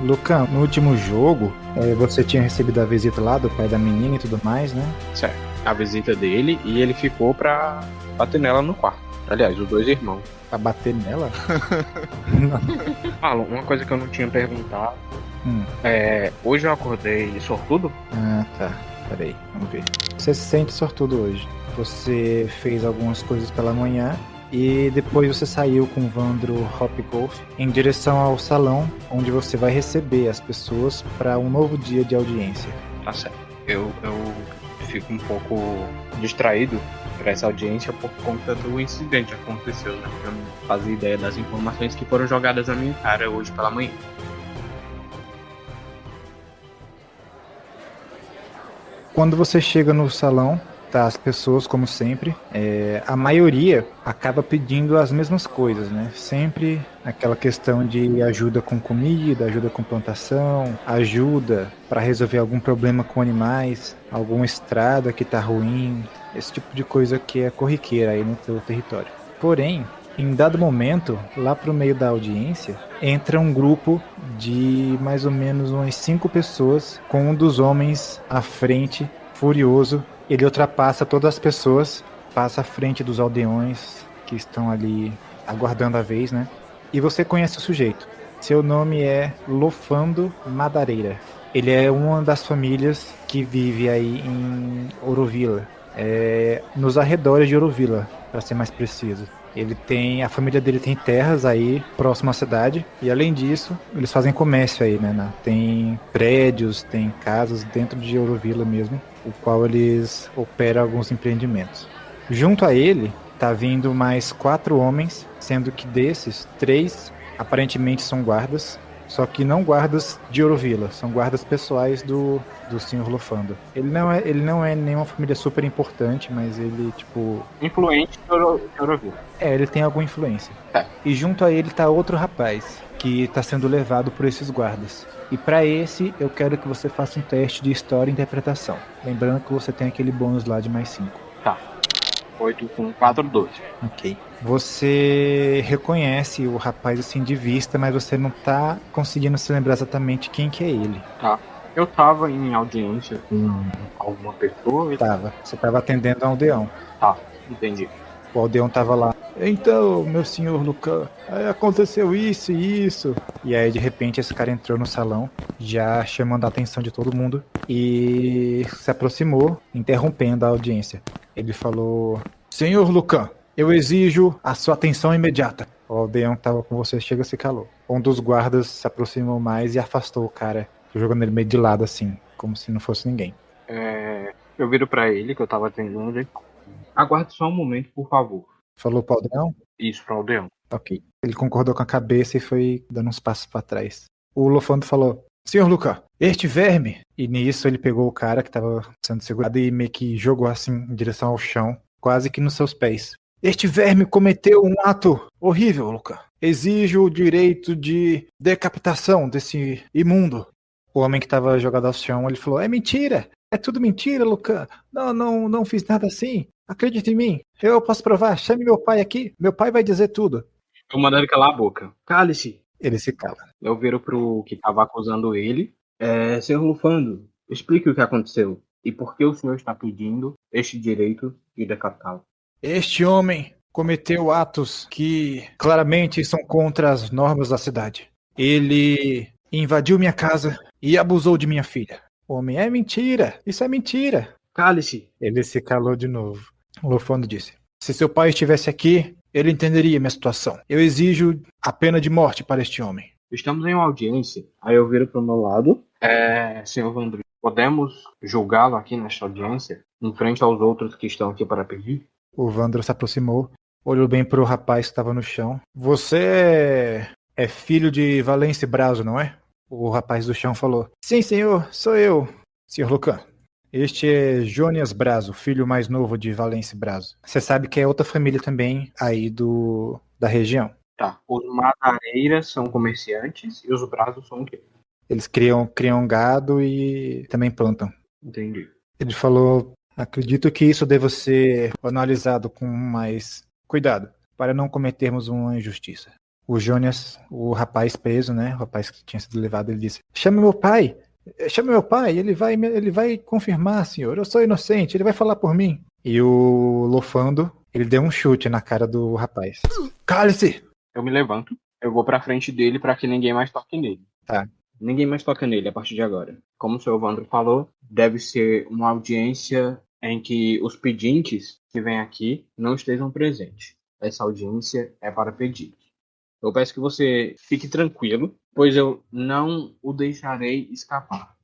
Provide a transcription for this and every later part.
Lucan, no último jogo, você tinha recebido a visita lá do pai da menina e tudo mais, né? Certo. A visita dele e ele ficou pra bater nela no quarto. Aliás, os dois irmãos. Pra bater nela? Marlon, uma coisa que eu não tinha perguntado. Hum. Hoje eu acordei sortudo? Ah, tá. Peraí, vamos ver. Você se sente sortudo hoje. Você fez algumas coisas pela manhã e depois você saiu com o Vandro Hopgolf em direção ao salão onde você vai receber as pessoas para um novo dia de audiência. Tá certo. Eu fico um pouco distraído para essa audiência por conta do incidente que aconteceu, né? Eu não fazia ideia das informações que foram jogadas na minha cara hoje pela manhã. Quando você chega no salão, tá as pessoas, como sempre, a maioria acaba pedindo as mesmas coisas, né? Sempre aquela questão de ajuda com comida, ajuda com plantação, ajuda para resolver algum problema com animais, alguma estrada que tá ruim, esse tipo de coisa que é corriqueira aí no seu território. Porém, em dado momento, lá pro meio da audiência, entra um grupo de mais ou menos umas 5 pessoas, com um dos homens à frente, furioso. Ele ultrapassa todas as pessoas, passa à frente dos aldeões que estão ali aguardando a vez, né? E você conhece o sujeito. Seu nome é Lofando Madareira. Ele é uma das famílias que vive aí em Orovilla, nos arredores de Orovilla, para ser mais preciso. A família dele tem terras aí próximo à cidade e além disso eles fazem comércio aí, né? Tem prédios, tem casas dentro de Orovilla mesmo, o qual eles operam alguns empreendimentos. Junto a ele tá vindo mais 4 homens, sendo que desses 3 aparentemente são guardas, só que não guardas de Orovilla, são guardas pessoais do Sr. Lofando. Ele não é nenhuma família super importante, mas ele, tipo... Influente de Orovilla. ele tem alguma influência. E junto a ele tá outro rapaz, que tá sendo levado por esses guardas. E para esse, eu quero que você faça um teste de história e interpretação. Lembrando que você tem aquele bônus lá de mais 5. Tá. 8 com 4, 12. Ok. Você reconhece o rapaz assim de vista, mas você não tá conseguindo se lembrar exatamente quem que é ele. Tá. Eu tava em audiência com alguma pessoa. Tava. Você tava atendendo a um aldeão. Tá, entendi. O aldeão tava lá. Então, meu senhor Lucan, aconteceu isso e isso. E aí, de repente, esse cara entrou no salão, já chamando a atenção de todo mundo, e se aproximou, interrompendo a audiência. Ele falou: Senhor Lucan, eu exijo a sua atenção imediata. O aldeão que tava com você chega e se calou. Um dos guardas se aproximou mais e afastou o cara, jogando ele meio de lado assim, como se não fosse ninguém. Eu viro pra ele, que eu tava atendendo. Aguarde só um momento, por favor. Falou pro aldeão? Isso, pro aldeão. Ok. Ele concordou com a cabeça e foi dando uns passos para trás. O Lofando falou: Senhor Luca, este verme! E nisso ele pegou o cara que estava sendo segurado e meio que jogou assim em direção ao chão, quase que nos seus pés. Este verme cometeu um ato horrível, Luca. Exijo o direito de decapitação desse imundo. O homem que estava jogado ao chão, ele falou: É mentira! É tudo mentira, Luca. Não fiz nada assim. Acredite em mim. Eu posso provar. Chame meu pai aqui. Meu pai vai dizer tudo. Eu mando ele calar a boca. Cale-se. Ele se cala. Eu viro pro que tava acusando ele. Senhor Lufando, explique o que aconteceu. E por que o senhor está pedindo este direito de decapitá-lo? Este homem cometeu atos que claramente são contra as normas da cidade. Ele invadiu minha casa e abusou de minha filha. Homem, é mentira. Isso é mentira. Cale-se. Ele se calou de novo. O Lofando disse: Se seu pai estivesse aqui, ele entenderia minha situação. Eu exijo a pena de morte para este homem. Estamos em uma audiência. Aí eu viro pro meu lado. Senhor Vandro, podemos julgá-lo aqui nesta audiência? Em frente aos outros que estão aqui para pedir? O Vandro se aproximou, olhou bem pro rapaz que estava no chão. Você é filho de Valence Brazo, não é? O rapaz do chão falou: Sim, senhor, sou eu, senhor Lucan. Este é Jônias Brazo, filho mais novo de Valence Brazo. Você sabe que é outra família também aí da região. Tá. Os Madareiras são comerciantes e os Brazos são o quê? Eles criam gado e também plantam. Entendi. Ele falou: Acredito que isso deva ser analisado com mais cuidado, para não cometermos uma injustiça. O Jonas, o rapaz preso, né? O rapaz que tinha sido levado, ele disse: chame meu pai, ele vai confirmar, senhor. Eu sou inocente, ele vai falar por mim. E o Lofando, ele deu um chute na cara do rapaz. Cale-se! Eu me levanto, eu vou pra frente dele pra que ninguém mais toque nele. Tá. Ninguém mais toca nele a partir de agora. Como o seu Evandro falou, deve ser uma audiência em que os pedintes que vêm aqui não estejam presentes. Essa audiência é para pedidos. Eu peço que você fique tranquilo, pois eu não o deixarei escapar.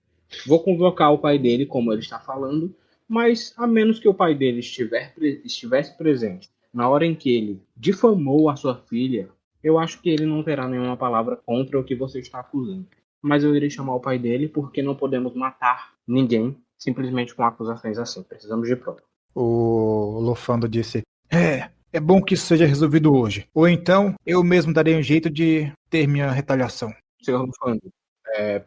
Vou convocar o pai dele, como ele está falando, mas a menos que o pai dele estivesse presente na hora em que ele difamou a sua filha, eu acho que ele não terá nenhuma palavra contra o que você está acusando. Mas eu irei chamar o pai dele porque não podemos matar ninguém simplesmente com acusações assim. Precisamos de prova. O Lofando disse: É bom que isso seja resolvido hoje. Ou então, eu mesmo darei um jeito de ter minha retaliação. Senhor Lufando,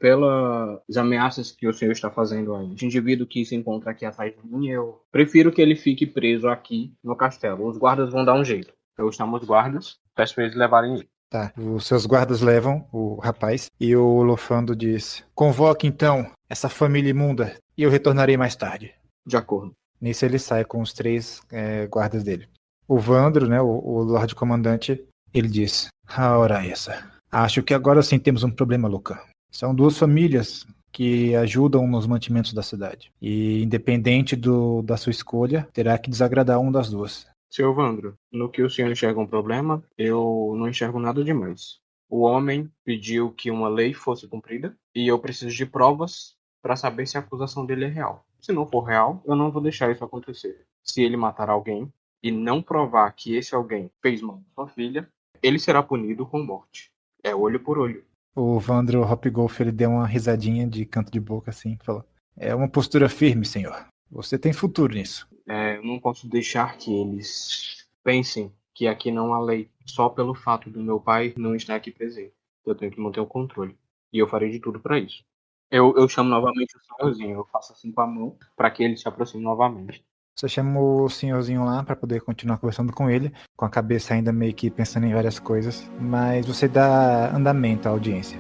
pelas ameaças que o senhor está fazendo a esse indivíduo que se encontra aqui atrás de mim, eu prefiro que ele fique preso aqui no castelo. Os guardas vão dar um jeito. Eu chamo os guardas, peço para eles levarem ele. Tá, os seus guardas levam o rapaz e o Lofando diz: Convoque então essa família imunda e eu retornarei mais tarde. De acordo. Nisso ele sai com os 3 guardas dele. O Vandro, né, o Lorde Comandante, ele diz: ora essa. Acho que agora sim temos um problema, Luca. São 2 famílias que ajudam nos mantimentos da cidade. E independente da sua escolha, terá que desagradar um das 2. Seu Evandro, no que o senhor enxerga um problema, eu não enxergo nada demais. O homem pediu que uma lei fosse cumprida e eu preciso de provas para saber se a acusação dele é real. Se não for real, eu não vou deixar isso acontecer. Se ele matar alguém e não provar que esse alguém fez mal à sua filha, ele será punido com morte. É olho por olho. O Vandro Hopgolf, ele deu uma risadinha de canto de boca assim, falou: É uma postura firme, senhor. Você tem futuro nisso. Eu não posso deixar que eles pensem que aqui não há lei, só pelo fato do meu pai não estar aqui presente. Eu tenho que manter o controle. E eu farei de tudo para isso. Eu chamo novamente o senhorzinho, eu faço assim com a mão para que ele se aproxime novamente. Você chama o senhorzinho lá para poder continuar conversando com ele, com a cabeça ainda meio que pensando em várias coisas, mas você dá andamento à audiência.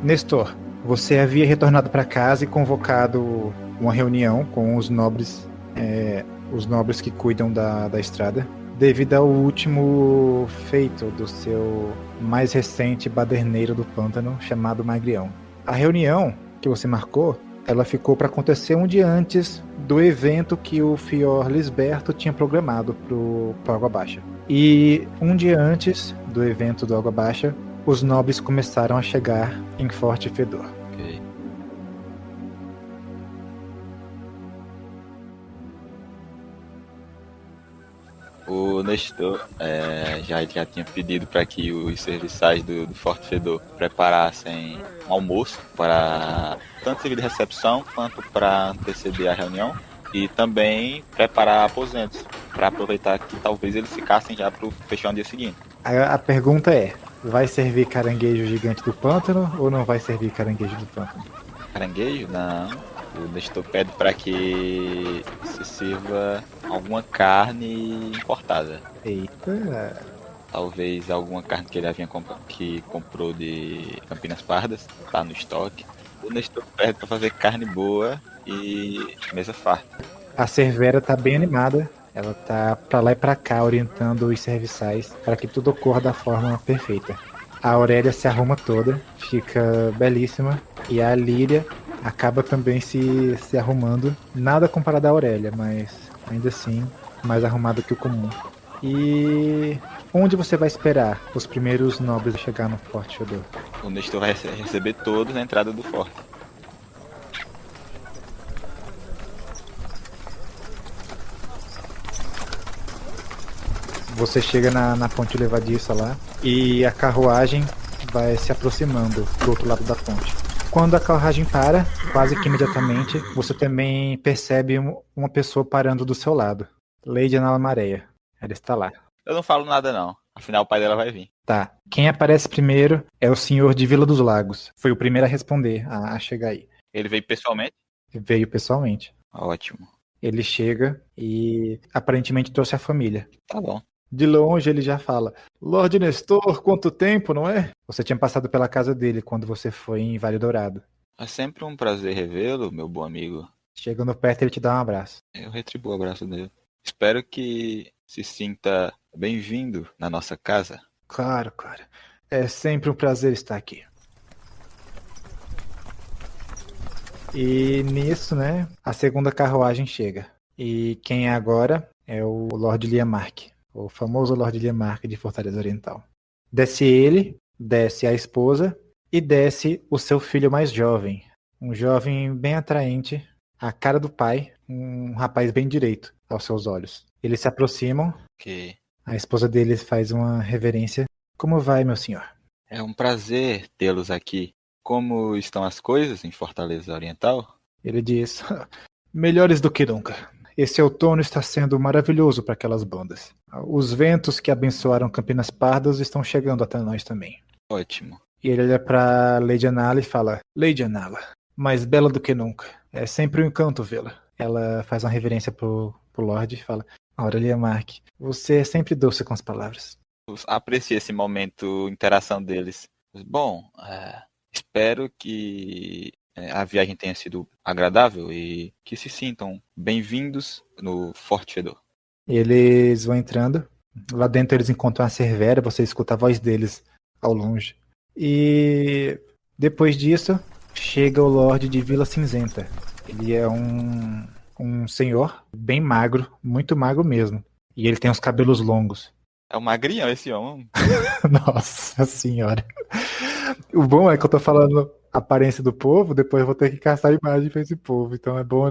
Nestor, você havia retornado para casa e convocado uma reunião com os nobres que cuidam da estrada, devido ao último feito do seu mais recente baderneiro do pântano, chamado Magrião. A reunião que você marcou, ela ficou para acontecer um dia antes do evento que o Fior Lisberto tinha programado para Água Baixa. E um dia antes do evento do Água Baixa, os nobres começaram a chegar em Forte Fedor. Ok. O Nestor já tinha pedido para que os serviçais do Forte Fedor preparassem um almoço para tanto servir de recepção quanto para anteceder a reunião e também preparar aposentos para aproveitar que talvez eles ficassem já para fechar no dia seguinte. A pergunta é: vai servir caranguejo gigante do pântano ou não vai servir caranguejo do pântano? Caranguejo? Não. O Nestor pede para que se sirva alguma carne importada. Eita! Talvez alguma carne que ele que comprou de Campinas Pardas, tá no estoque. O Nestor pede para fazer carne boa e mesa farta. A Cervera tá bem animada. Ela tá pra lá e pra cá orientando os serviçais para que tudo ocorra da forma perfeita. A Aurélia se arruma toda, fica belíssima, e a Líria acaba também se arrumando. Nada comparado à Aurélia, mas ainda assim mais arrumada que o comum. E onde você vai esperar os primeiros nobres chegar no Forte Fedor? O Nestor vai receber todos na entrada do forte. Você chega na ponte levadiça lá e a carruagem vai se aproximando do outro lado da ponte. Quando a carruagem para, quase que imediatamente, você também percebe uma pessoa parando do seu lado. Lady Anala Mareia. Ela está lá. Eu não falo nada não, afinal o pai dela vai vir. Tá. Quem aparece primeiro é o senhor de Vila dos Lagos. Foi o primeiro a responder, a chegar aí. Ele veio pessoalmente? Veio pessoalmente. Ótimo. Ele chega e aparentemente trouxe a família. Tá bom. De longe ele já fala: Lorde Nestor, quanto tempo, não é? Você tinha passado pela casa dele quando você foi em Vale Dourado. É sempre um prazer revê-lo, meu bom amigo. Chegando perto, ele te dá um abraço. Eu retribuo o abraço dele. Espero que se sinta bem-vindo na nossa casa. Claro, cara. É sempre um prazer estar aqui. E nisso, né, a segunda carruagem chega. E quem é agora é o Lord Liamark, o famoso Lord Liamark de Fortaleza Oriental. Desce ele, desce a esposa e desce o seu filho mais jovem. Um jovem bem atraente, a cara do pai, um rapaz bem direito aos seus olhos. Eles se aproximam, Que a esposa deles faz uma reverência. Como vai, meu senhor? é um prazer tê-los aqui. Como estão as coisas em Fortaleza Oriental? Ele diz: melhores do que nunca. Esse outono está sendo maravilhoso para aquelas bandas. Os ventos que abençoaram Campinas Pardas estão chegando até nós também. Ótimo. E ele olha para Lady Anala e fala: Lady Anala, mais bela do que nunca. É sempre um encanto vê-la. Ela faz uma reverência pro Lorde e fala: Aurelia Mark, você é sempre doce com as palavras. Aprecio esse momento, interação deles. Bom, espero que a viagem tenha sido agradável e que se sintam bem-vindos no Forte Fedor. Eles vão entrando. Lá dentro eles encontram a Cervera, você escuta a voz deles ao longe. E depois disso, chega o Lorde de Vila Cinzenta. Ele é um senhor bem magro, muito magro mesmo. E ele tem os cabelos longos. É um magrinho esse homem. Nossa senhora. O bom é que eu tô falando a aparência do povo, depois eu vou ter que caçar a imagem pra esse povo. Então é bom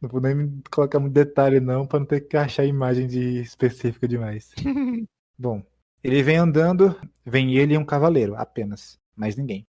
não vou nem me colocar muito detalhe não, pra não ter que achar a imagem específica demais. Bom, ele vem andando, vem ele e um cavaleiro, apenas. Mais ninguém.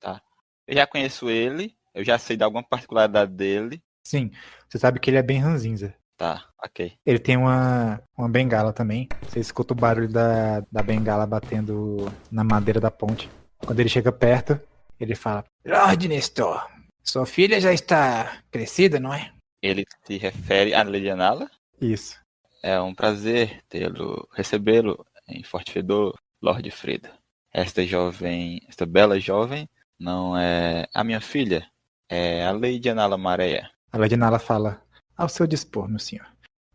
Eu já conheço ele, eu já sei de alguma particularidade dele. Sim, você sabe que ele é bem ranzinza. Tá, ok. Ele tem uma bengala também. Você escuta o barulho da bengala batendo na madeira da ponte. Quando ele chega perto, ele fala: Lorde Nestor, sua filha já está crescida, não é? Ele se refere a Lady Anala. Isso. É um prazer recebê-lo em Forte Fedor, Lorde Freda. Esta bela jovem, não é a minha filha, é a Lady Anala Maréia. A Lady Nala fala: ao seu dispor, meu senhor.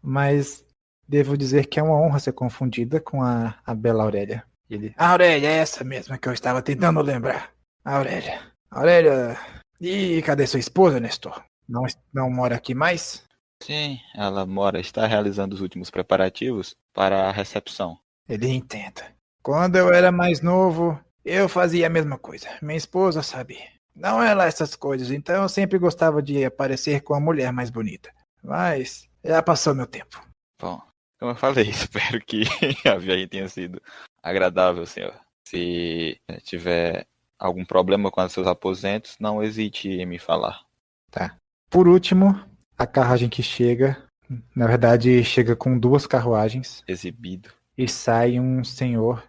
Mas devo dizer que é uma honra ser confundida com a bela Aurélia. Ele: a Aurélia é essa mesma que eu estava tentando lembrar. Aurélia. Aurélia. E cadê sua esposa, Nestor? Não mora aqui mais? Sim, ela está realizando os últimos preparativos para a recepção. Ele entenda. Quando eu era mais novo, eu fazia a mesma coisa. Minha esposa sabe. Não é lá essas coisas, então eu sempre gostava de aparecer com a mulher mais bonita. Mas já passou meu tempo. Bom, como eu falei, espero que a viagem tenha sido agradável, senhor. Se tiver algum problema com os seus aposentos, não hesite em me falar. Tá. Por último, a carruagem que chega, na verdade, chega com duas carruagens Exibido. e sai um senhor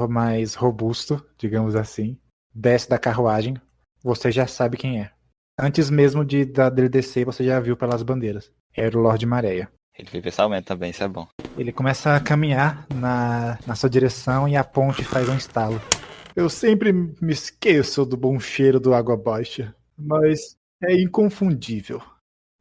mais robusto, digamos assim, desce da carruagem. Você já sabe quem é. Antes mesmo dele descer, você já viu pelas bandeiras. Era o Lorde Maréia. Ele veio pessoalmente também, isso é bom. Ele começa a caminhar na sua direção e a ponte faz um estalo. Eu sempre me esqueço do bom cheiro do Água Baixa, mas é inconfundível.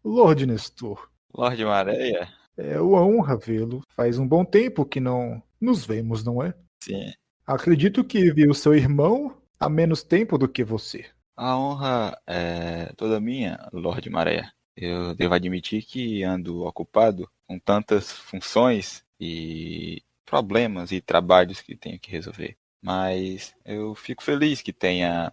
Lorde Nestor, Lorde Maréia? é uma honra vê-lo. Faz um bom tempo que não nos vemos, não é? Sim. Acredito que vi o seu irmão há menos tempo do que você. A honra é toda minha, Lorde Maréia. Eu devo admitir que ando ocupado com tantas funções e problemas e trabalhos que tenho que resolver. Mas eu fico feliz que tenha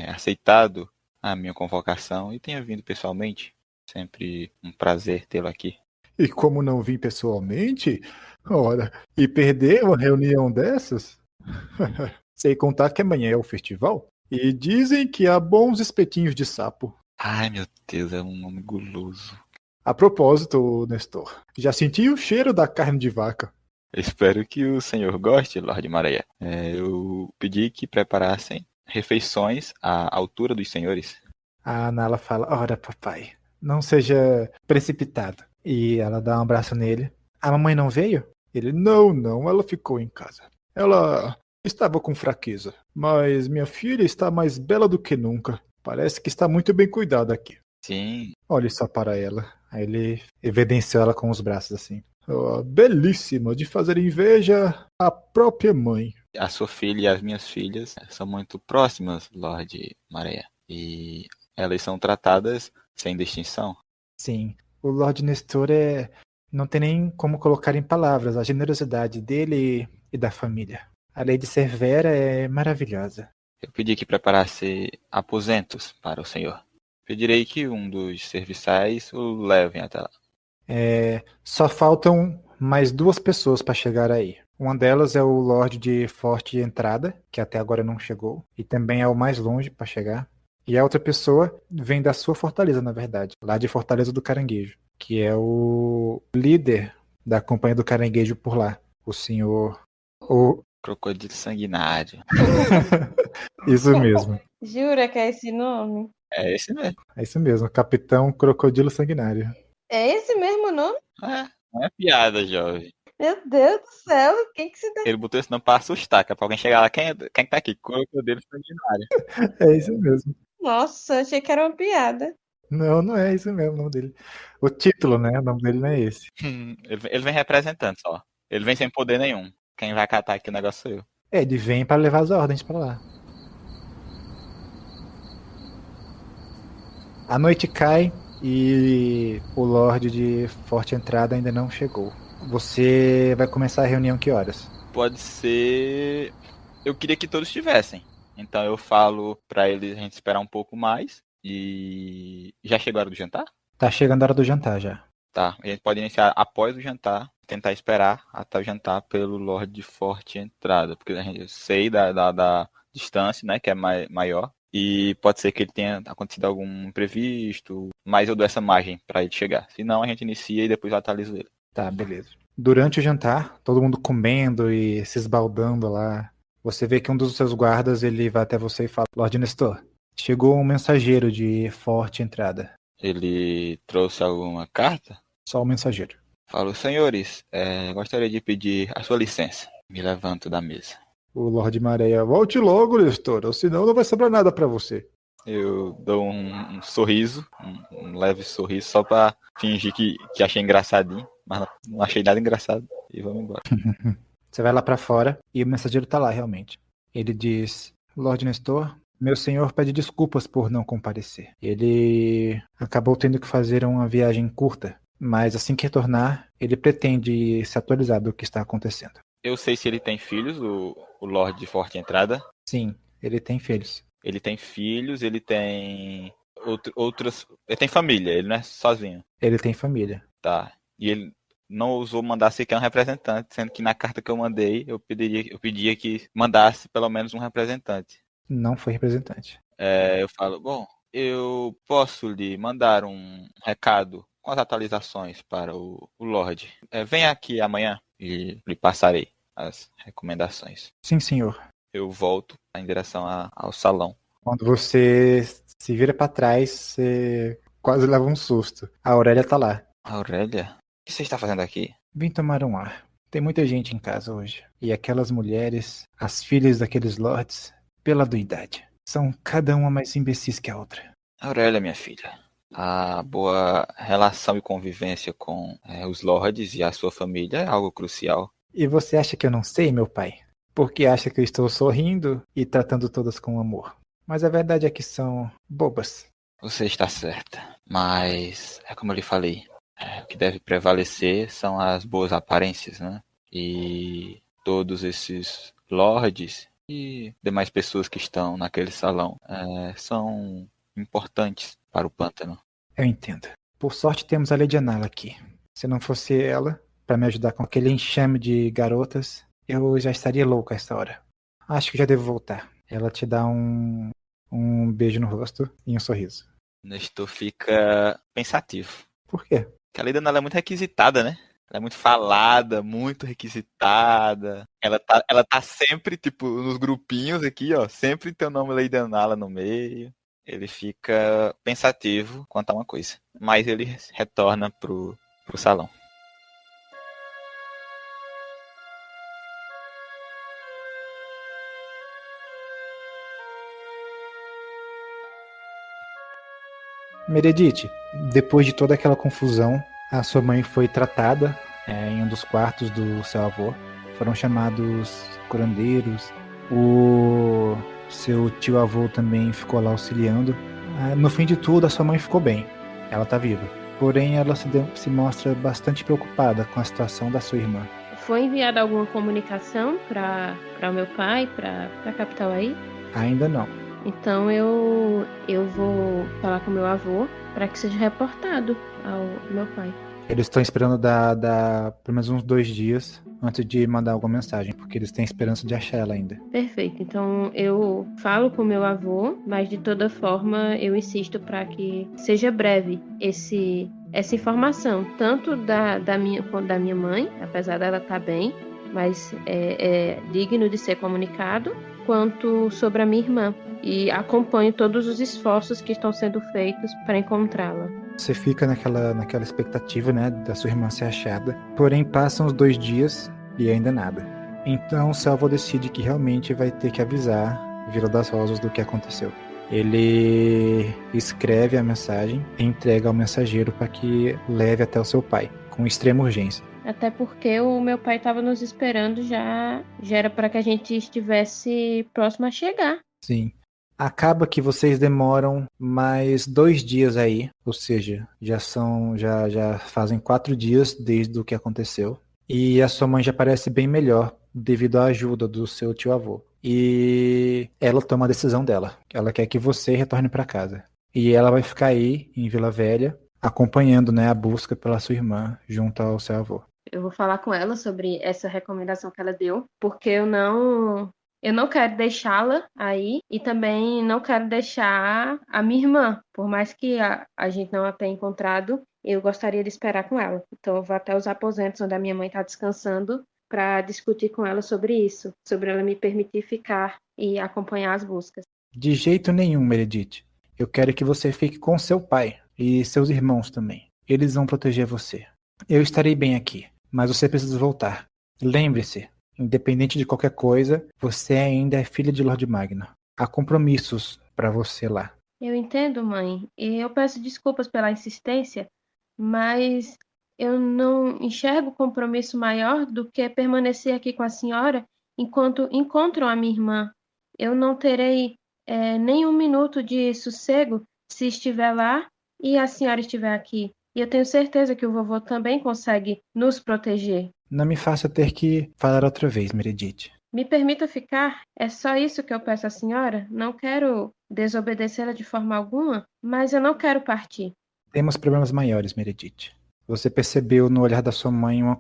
aceitado a minha convocação e tenha vindo pessoalmente. Sempre um prazer tê-lo aqui. E como não vim pessoalmente, ora, e perder uma reunião dessas? Sem contar que amanhã é o festival. E dizem que há bons espetinhos de sapo. Ai, meu Deus, é um nome guloso. A propósito, Nestor, já senti o cheiro da carne de vaca. Espero que o senhor goste, Lorde Maréia. Eu pedi que preparassem refeições à altura dos senhores. A Nala fala: ora, papai, Não seja precipitado. E ela dá um abraço nele. A mamãe não veio? Ele, não, ela ficou em casa. Ela estava com fraqueza, mas minha filha está mais bela do que nunca. Parece que está muito bem cuidada aqui. Sim, Olhe só para ela. Aí ele evidenciou ela com os braços assim. Oh, belíssima, de fazer inveja à própria mãe. a sua filha e as minhas filhas são muito próximas, Lorde Maréia. E elas são tratadas sem distinção. Sim, o Lord Nestor não tem nem como colocar em palavras a generosidade dele e da família. A Lady Cervera é maravilhosa. Eu pedi que preparasse aposentos para o senhor. Pedirei que um dos serviçais o levem até lá. Só faltam mais duas pessoas para chegar aí. Uma delas é o Lorde de Forte Entrada, que até agora não chegou, e também é o mais longe para chegar. E a outra pessoa vem da sua fortaleza, na verdade, lá de Fortaleza do Caranguejo, que é o líder da Companhia do Caranguejo por lá, o senhor. O... Crocodilo sanguinário. Isso mesmo, Jura que é esse nome? É esse mesmo. é isso mesmo, Capitão Crocodilo Sanguinário. É esse mesmo nome? É, não é piada, jovem. Meu Deus do céu, quem que se dá? Ele botou esse nome pra assustar, que é pra alguém chegar lá. Quem tá aqui? Crocodilo sanguinário. É isso mesmo. Nossa, achei que era uma piada. Não, não é isso mesmo o nome dele. O título, né? O nome dele não é esse. Ele vem representando só. Ele vem sem poder nenhum. Quem vai catar aqui o negócio sou eu. Ele vem para levar as ordens para lá. A noite cai e o Lorde de Forte Entrada ainda não chegou. Você vai começar a reunião que horas? Pode ser. Eu queria que todos estivessem. Então eu falo pra eles a gente esperar um pouco mais. E. Já chegou a hora do jantar? Tá chegando a hora do jantar já. Tá. A gente pode iniciar após o jantar. Tentar esperar até o jantar pelo Lorde de Forte Entrada. Porque eu sei da distância, né? Que é maior. E pode ser que ele tenha acontecido algum imprevisto. Mas eu dou essa margem pra ele chegar. Se não, a gente inicia e depois eu atualizo ele. Tá, beleza. Durante o jantar, todo mundo comendo e se esbaldando lá. Você vê que um dos seus guardas ele vai até você e fala: Lorde Nestor, chegou um mensageiro de Forte Entrada. Ele trouxe alguma carta? Só o mensageiro. Falo, senhores, gostaria de pedir a sua licença. Me levanto da mesa. O Lorde Maréia, volte logo, Nestor, ou senão não vai sobrar nada pra você. Eu dou um sorriso, um leve sorriso, só pra fingir que achei engraçadinho, mas não achei nada engraçado e vamos embora. Você vai lá pra fora e o mensageiro tá lá realmente. Ele diz: Lorde Nestor, meu senhor pede desculpas por não comparecer. Ele acabou tendo que fazer uma viagem curta, mas assim que retornar, ele pretende se atualizar do que está acontecendo. Eu sei se ele tem filhos, o Lorde de Forte Entrada. Sim, ele tem filhos. Ele tem filhos, ele tem outras. Ele tem família, ele não é sozinho. Ele tem família. Tá. E ele não ousou mandar sequer um representante, sendo que na carta que eu mandei, eu pedia que mandasse pelo menos um representante. Não foi representante. Eu falo, bom, eu posso lhe mandar um recado com as atualizações para o Lorde. Venha aqui amanhã e lhe passarei as recomendações. Sim, senhor. Eu volto em direção ao salão. Quando você se vira pra trás, você quase leva um susto. A Aurélia tá lá. Aurélia, o que você está fazendo aqui? Vim tomar um ar. Tem muita gente em casa hoje. E aquelas mulheres, as filhas daqueles lords, pela doidade. São cada uma mais imbecis que a outra. Aurélia, minha filha, a boa relação e convivência com os lords e a sua família é algo crucial. E você acha que eu não sei, meu pai? Porque acha que eu estou sorrindo e tratando todas com amor. Mas a verdade é que são bobas. Você está certa, mas é como eu lhe falei, o que deve prevalecer são as boas aparências, né? E todos esses lords e demais pessoas que estão naquele salão são importantes para o pântano. Eu entendo. Por sorte temos a Lady Anala aqui. Se não fosse ela, para me ajudar com aquele enxame de garotas, eu já estaria louco a essa hora. Acho que já devo voltar. Ela te dá um beijo no rosto e um sorriso. Nestor fica pensativo. Por quê? Porque a Lady Anala é muito requisitada, né? Ela é muito falada, muito requisitada. Ela tá sempre, tipo, nos grupinhos aqui, ó. Sempre tem o nome Lady Anala no meio. Ele fica pensativo quanto a uma coisa, mas ele retorna pro salão. Meredith, depois de toda aquela confusão, a sua mãe foi tratada em um dos quartos do seu avô. Foram chamados curandeiros. O seu tio-avô também ficou lá auxiliando. No fim de tudo, a sua mãe ficou bem. Ela tá viva. Porém, ela se mostra bastante preocupada com a situação da sua irmã. Foi enviada alguma comunicação para o meu pai, para a capital aí? Ainda não. Então eu vou falar com meu avô para que seja reportado ao meu pai. Eles estão esperando dar pelo menos uns 2 dias antes de mandar alguma mensagem, porque eles têm esperança de achar ela ainda. Perfeito. Então eu falo com meu avô, mas de toda forma eu insisto para que seja breve essa informação, tanto da minha mãe, apesar dela estar bem, mas é digno de ser comunicado, quanto sobre a minha irmã. E acompanho todos os esforços que estão sendo feitos para encontrá-la. Você fica naquela expectativa, né, da sua irmã ser achada. Porém, passam os 2 dias e ainda nada. Então, o seu avô decide que realmente vai ter que avisar Vila das Rosas do que aconteceu. Ele escreve a mensagem e entrega ao mensageiro para que leve até o seu pai, com extrema urgência. Até porque o meu pai estava nos esperando, já era para que a gente estivesse próximo a chegar. Sim. Acaba que vocês demoram mais 2 dias aí, ou seja, já fazem 4 dias desde o que aconteceu. E a sua mãe já parece bem melhor devido à ajuda do seu tio-avô. E ela toma a decisão dela. Ela quer que você retorne para casa. E ela vai ficar aí em Vila Velha, acompanhando, né, a busca pela sua irmã junto ao seu avô. Eu vou falar com ela sobre essa recomendação que ela deu, porque eu não quero deixá-la aí e também não quero deixar a minha irmã. Por mais que a gente não a tenha encontrado, eu gostaria de esperar com ela. Então eu vou até os aposentos onde a minha mãe está descansando para discutir com ela sobre isso, sobre ela me permitir ficar e acompanhar as buscas. De jeito nenhum, Meredith. Eu quero que você fique com seu pai e seus irmãos também. Eles vão proteger você. Eu estarei bem aqui, mas você precisa voltar. Lembre-se, independente de qualquer coisa, você ainda é filha de Lord Magno. Há compromissos para você lá. Eu entendo, mãe, e eu peço desculpas pela insistência, mas eu não enxergo compromisso maior do que permanecer aqui com a senhora enquanto encontram a minha irmã. Eu não terei nem 1 minuto de sossego se estiver lá e a senhora estiver aqui. E eu tenho certeza que o vovô também consegue nos proteger. Não me faça ter que falar outra vez, Meredith. Me permita ficar, é só isso que eu peço à senhora. Não quero desobedecê-la de forma alguma, mas eu não quero partir. Temos problemas maiores, Meredith. Você percebeu no olhar da sua mãe uma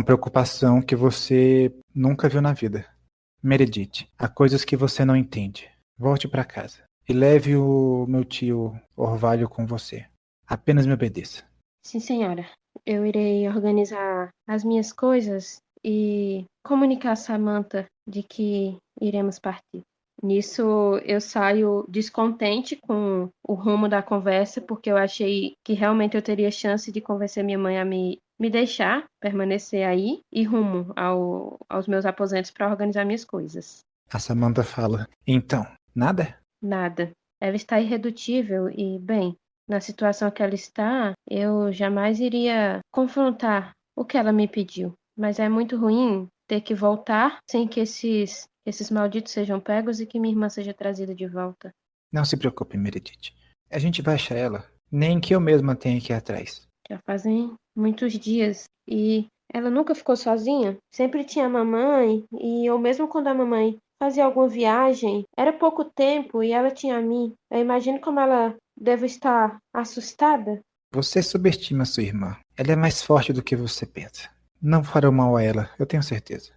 preocupação que você nunca viu na vida. Meredith, há coisas que você não entende. Volte para casa e leve o meu tio Orvalho com você. Apenas me obedeça. Sim, senhora. Eu irei organizar as minhas coisas e comunicar a Samantha de que iremos partir. Nisso eu saio descontente com o rumo da conversa, porque eu achei que realmente eu teria chance de convencer minha mãe a me deixar permanecer aí e rumo aos meus aposentos para organizar minhas coisas. A Samantha fala: então, nada? Nada. Ela está irredutível e, bem, na situação que ela está, eu jamais iria confrontar o que ela me pediu. Mas é muito ruim ter que voltar sem que esses malditos sejam pegos e que minha irmã seja trazida de volta. Não se preocupe, Meredith. A gente vai achar ela. Nem que eu mesma tenha que ir atrás. Já fazem muitos dias e ela nunca ficou sozinha. Sempre tinha a mamãe ou mesmo quando a mamãe fazia alguma viagem, era pouco tempo e ela tinha a mim. Eu imagino como ela deve estar assustada. Você subestima sua irmã. Ela é mais forte do que você pensa. Não farão mal a ela, eu tenho certeza.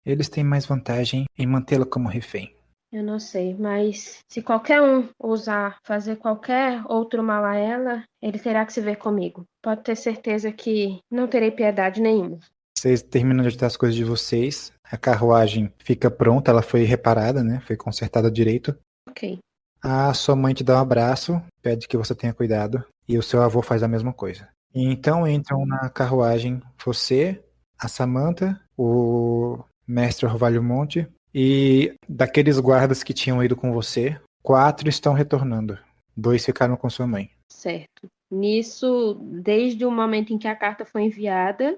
Eles têm mais vantagem em mantê-la como refém. Eu não sei, mas se qualquer um ousar fazer qualquer outro mal a ela, ele terá que se ver comigo. Pode ter certeza que não terei piedade nenhuma. Vocês terminam de ajeitar as coisas de vocês. A carruagem fica pronta, ela foi reparada, né? Foi consertada direito. Ok. A sua mãe te dá um abraço, pede que você tenha cuidado, e o seu avô faz a mesma coisa. E então entram na carruagem você, a Samantha, o mestre Orvalho Monte, e daqueles guardas que tinham ido com você, 4 estão retornando. 2 ficaram com sua mãe. Certo. Nisso, desde o momento em que a carta foi enviada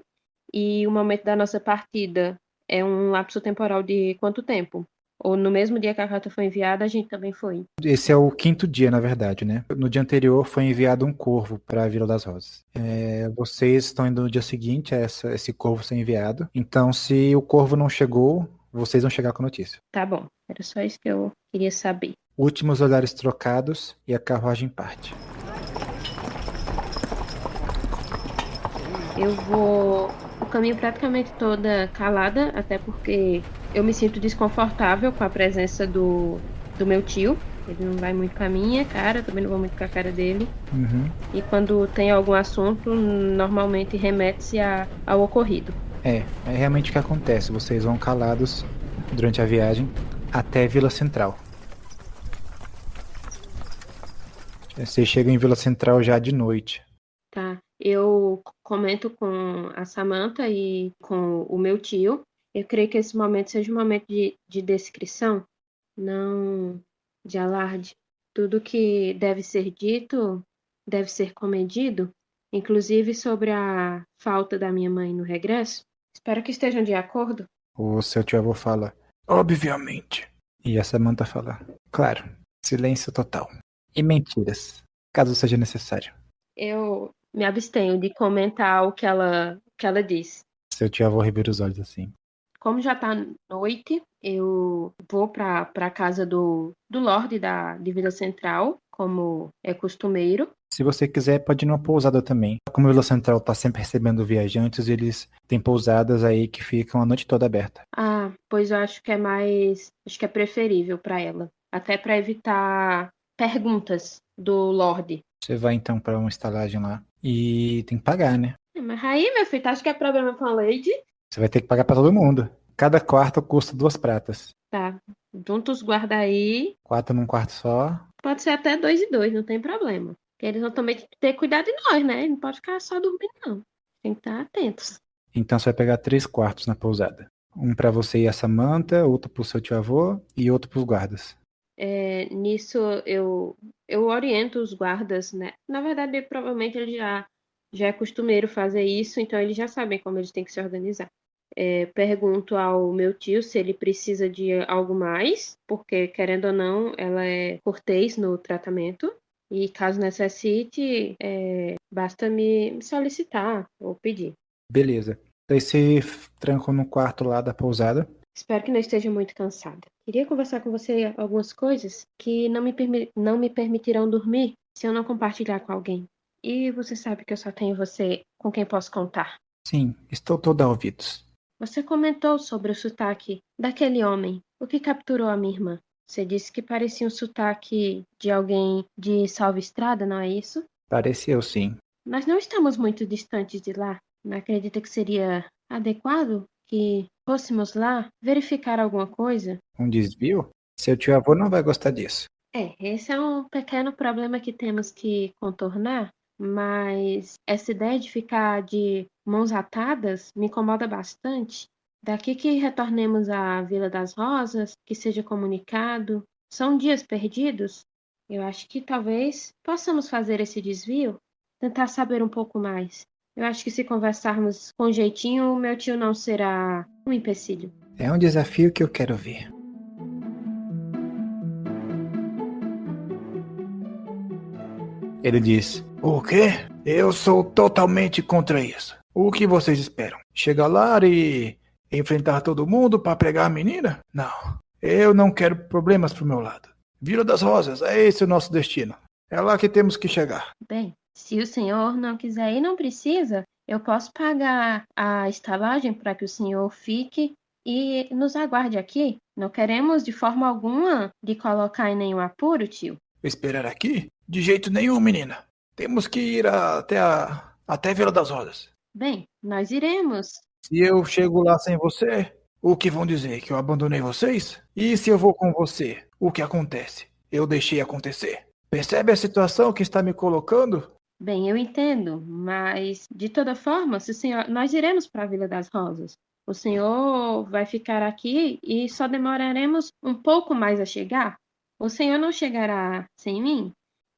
e o momento da nossa partida, é um lapso temporal de quanto tempo? Ou no mesmo dia que a carta foi enviada, a gente também foi? Esse é o 5º dia, na verdade, né? No dia anterior foi enviado um corvo para a Vila das Rosas. Vocês estão indo no dia seguinte a esse corvo ser enviado. Então, se o corvo não chegou, vocês vão chegar com notícia. Tá bom, era só isso que eu queria saber. Últimos olhares trocados e a carruagem parte. Eu vou o caminho praticamente toda calada, até porque eu me sinto desconfortável com a presença do meu tio. Ele não vai muito com a minha cara, eu também não vou muito com a cara dele. Uhum. E quando tem algum assunto, normalmente remete-se ao ocorrido. É realmente o que acontece. Vocês vão calados durante a viagem até Vila Central. Vocês chegam em Vila Central já de noite. Tá. Eu comento com a Samantha e com o meu tio. Eu creio que esse momento seja um momento de descrição, não de alarde. Tudo que deve ser dito deve ser comedido, inclusive sobre a falta da minha mãe no regresso. Espero que estejam de acordo. O seu tio-avô fala, obviamente. E a Samantha fala, claro, silêncio total. E mentiras, caso seja necessário. Eu me abstenho de comentar o que ela disse. Seu tio-avô revira os olhos assim. Como já tá noite, eu vou para a casa do Lorde de Vila Central, como é costumeiro. Se você quiser, pode ir numa pousada também. Como a Vila Central está sempre recebendo viajantes, eles têm pousadas aí que ficam a noite toda aberta. Ah, pois eu acho que é preferível para ela, até para evitar perguntas do Lorde. Você vai então para uma estalagem lá e tem que pagar, né? Mas aí, meu filho, acho que é problema com a Lady? Você vai ter que pagar para todo mundo. Cada quarto custa 2 pratas. Tá, junta os guarda aí. 4 num quarto só. Pode ser até 2 e 2, não tem problema. Porque eles vão também ter cuidado de nós, né? Não pode ficar só dormindo, não. Tem que estar atentos. Então você vai pegar 3 quartos na pousada. Um para você e a Samantha, outro pro seu tio-avô e outro pros guardas. Nisso eu oriento os guardas, né? Na verdade, provavelmente ele já é costumeiro fazer isso, então eles já sabem como eles têm que se organizar. Pergunto ao meu tio se ele precisa de algo mais, porque, querendo ou não, ela é cortês no tratamento. E caso necessite, basta me solicitar ou pedir. Beleza. Daí você trancou no quarto lá da pousada. Espero que não esteja muito cansada. Queria conversar com você algumas coisas que não me permitirão dormir se eu não compartilhar com alguém. E você sabe que eu só tenho você com quem posso contar. Sim, estou toda ouvidos. Você comentou sobre o sotaque daquele homem, o que capturou a minha irmã. Você disse que parecia um sotaque de alguém de Salve Estrada, não é isso? Pareceu sim. Nós não estamos muito distantes de lá. Não acredita que seria adequado que fôssemos lá verificar alguma coisa? Um desvio? Seu tio-avô não vai gostar disso. Esse é um pequeno problema que temos que contornar, mas essa ideia de ficar de mãos atadas me incomoda bastante. Daqui que retornemos à Vila das Rosas, que seja comunicado, são dias perdidos. Eu acho que talvez possamos fazer esse desvio, tentar saber um pouco mais. Eu acho que se conversarmos com jeitinho, meu tio não será um empecilho. É um desafio que eu quero ver. Ele diz, o quê? Eu sou totalmente contra isso. O que vocês esperam? Chegar lá e enfrentar todo mundo para pegar a menina? Não. Eu não quero problemas pro meu lado. Vila das Rosas, é esse o nosso destino. É lá que temos que chegar. Bem, se o senhor não quiser ir, não precisa. Eu posso pagar a estalagem para que o senhor fique e nos aguarde aqui. Não queremos de forma alguma lhe colocar em nenhum apuro, tio. Esperar aqui? De jeito nenhum, menina. Temos que ir até Vila das Rosas. Bem, nós iremos. Se eu chego lá sem você, o que vão dizer? Que eu abandonei vocês? E se eu vou com você, o que acontece? eu deixei acontecer. Percebe a situação que está me colocando? Bem, eu entendo, mas de toda forma, se o senhor, nós iremos para a Vila das Rosas. O senhor vai ficar aqui e só demoraremos um pouco mais a chegar. O senhor não chegará sem mim?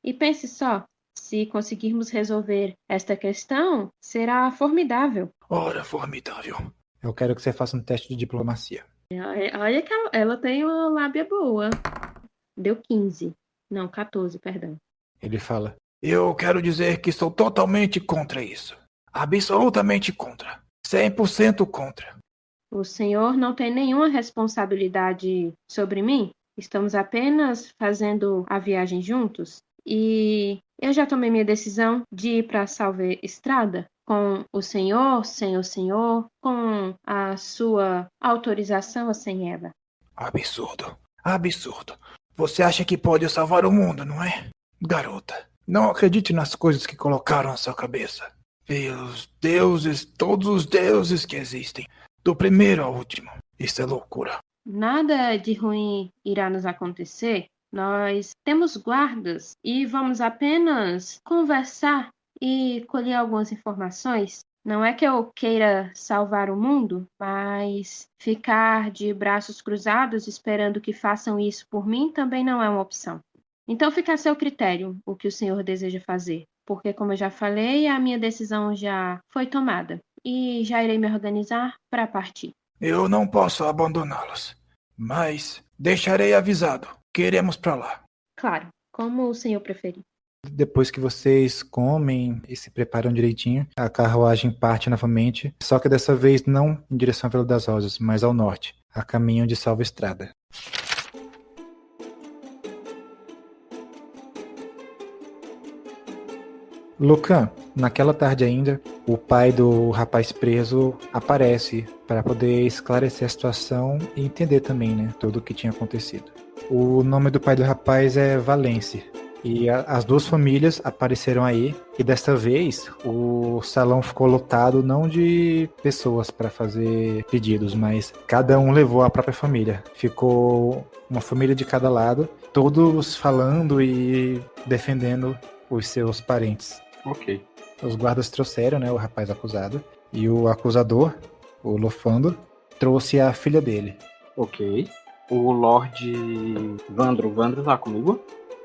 E pense só, se conseguirmos resolver esta questão, será formidável. Ora, formidável. Eu quero que você faça um teste de diplomacia. Olha que ela tem uma lábia boa. Deu 15. Não, 14, perdão. Ele fala: eu quero dizer que sou totalmente contra isso. Absolutamente contra. 100% contra. O senhor não tem nenhuma responsabilidade sobre mim? Estamos apenas fazendo a viagem juntos? E eu já tomei minha decisão de ir para a Salve Estrada com o senhor, sem o senhor, com a sua autorização ou sem ela. Absurdo. Absurdo. Você acha que pode salvar o mundo, não é? Garota, não acredite nas coisas que colocaram na sua cabeça. Pelos deuses, todos os deuses que existem, do primeiro ao último. Isso é loucura. Nada de ruim irá nos acontecer. Nós temos guardas e vamos apenas conversar e colher algumas informações. Não é que eu queira salvar o mundo, mas ficar de braços cruzados esperando que façam isso por mim também não é uma opção. Então fica a seu critério o que o senhor deseja fazer, porque, como eu já falei, a minha decisão já foi tomada e já irei me organizar para partir. Eu não posso abandoná-los, mas deixarei avisado. Queremos para lá. Claro, como o senhor preferir. Depois que vocês comem e se preparam direitinho, a carruagem parte novamente, só que dessa vez não em direção à Vila das Rosas, mas ao norte, a caminho de Salva Estrada. Lucan, naquela tarde ainda, o pai do rapaz preso aparece para poder esclarecer a situação e entender também, né, tudo o que tinha acontecido. O nome do pai do rapaz é Valence. E as duas famílias apareceram aí, e desta vez o salão ficou lotado não de pessoas para fazer pedidos, mas cada um levou a própria família. Ficou uma família de cada lado, todos falando e defendendo os seus parentes. Ok. Os guardas trouxeram, né, o rapaz acusado, e o acusador, o Lofando, trouxe a filha dele. Ok. O Lorde Vandro tá comigo?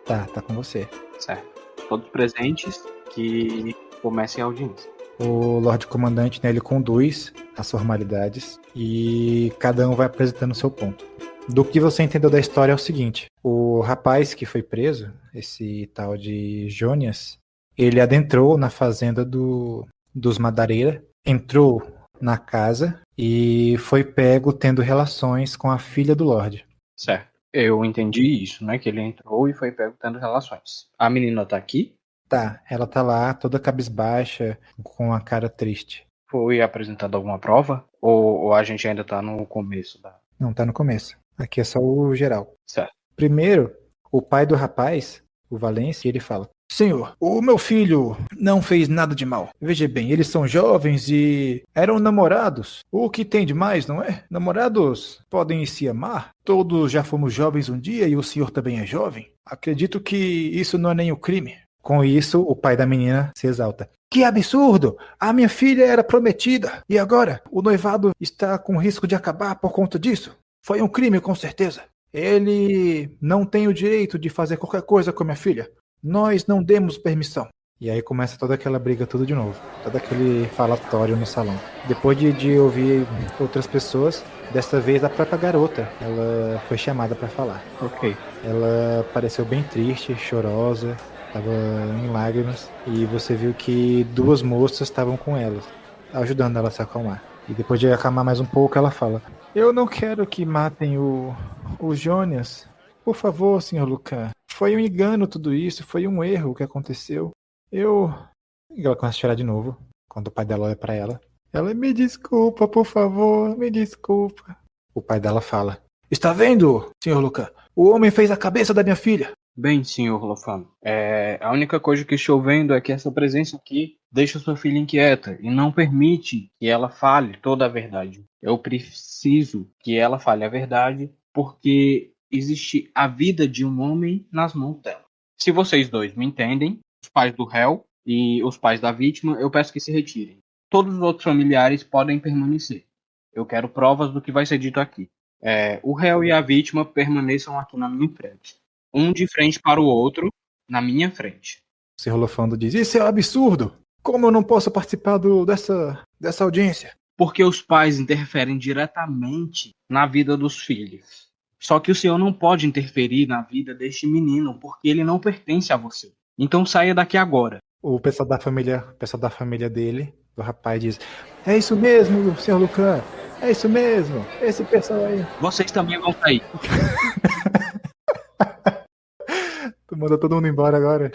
Tá com você. Certo. Todos presentes que comecem a audiência. O Lorde Comandante, né, ele conduz as formalidades e cada um vai apresentando o seu ponto. Do que você entendeu da história é o seguinte: o rapaz que foi preso, esse tal de Jônias, ele adentrou na fazenda dos Madareira, entrou na casa e foi pego tendo relações com a filha do Lorde. Certo. Eu entendi isso, né? Que ele entrou e foi pego tendo relações. A menina tá aqui? Tá, ela tá lá, toda cabisbaixa, com a cara triste. Foi apresentada alguma prova? Ou a gente ainda tá no começo da... Não, tá no começo. Aqui é só o geral. Certo. Primeiro, o pai do rapaz, o Valence, ele fala: Senhor, o meu filho não fez nada de mal. Veja bem, eles são jovens e eram namorados. O que tem de mais, não é? Namorados podem se amar. Todos já fomos jovens um dia e o senhor também é jovem. Acredito que isso não é nem o crime. Com isso, o pai da menina se exalta. Que absurdo! A minha filha era prometida e agora o noivado está com risco de acabar por conta disso. Foi um crime, com certeza. Ele não tem o direito de fazer qualquer coisa com minha filha. Nós não demos permissão. E aí começa toda aquela briga tudo de novo. Todo aquele falatório no salão. Depois de ouvir outras pessoas, desta vez a própria garota, ela foi chamada para falar. Ok. Ela pareceu bem triste, chorosa, estava em lágrimas. E você viu que duas moças estavam com ela, ajudando ela a se acalmar. E depois de acalmar mais um pouco, ela fala: Eu não quero que matem o Jônias. Por favor, senhor Lucan. Foi um engano tudo isso, foi um erro que aconteceu. E ela começa a chorar de novo, quando o pai dela olha pra ela. Ela: me desculpa, por favor, me desculpa. O pai dela fala: Está vendo, senhor Lucan? O homem fez a cabeça da minha filha. Bem, senhor Lofano, a única coisa que estou vendo é que essa presença aqui deixa sua filha inquieta e não permite que ela fale toda a verdade. Eu preciso que ela fale a verdade porque existe a vida de um homem nas mãos dela. Se vocês dois me entendem, os pais do réu e os pais da vítima, eu peço que se retirem. Todos os outros familiares podem permanecer. Eu quero provas do que vai ser dito aqui. O réu e a vítima permaneçam aqui na minha frente. Um de frente para o outro, na minha frente. O Sr. Lofando diz, isso é um absurdo! Como eu não posso participar dessa audiência? Porque os pais interferem diretamente na vida dos filhos. Só que o senhor não pode interferir na vida deste menino, porque ele não pertence a você. Então saia daqui agora. O pessoal da família dele, do rapaz, diz, é isso mesmo, Sr. Lucan, é isso mesmo, esse pessoal aí. Vocês também vão sair. Tu mandou todo mundo embora agora?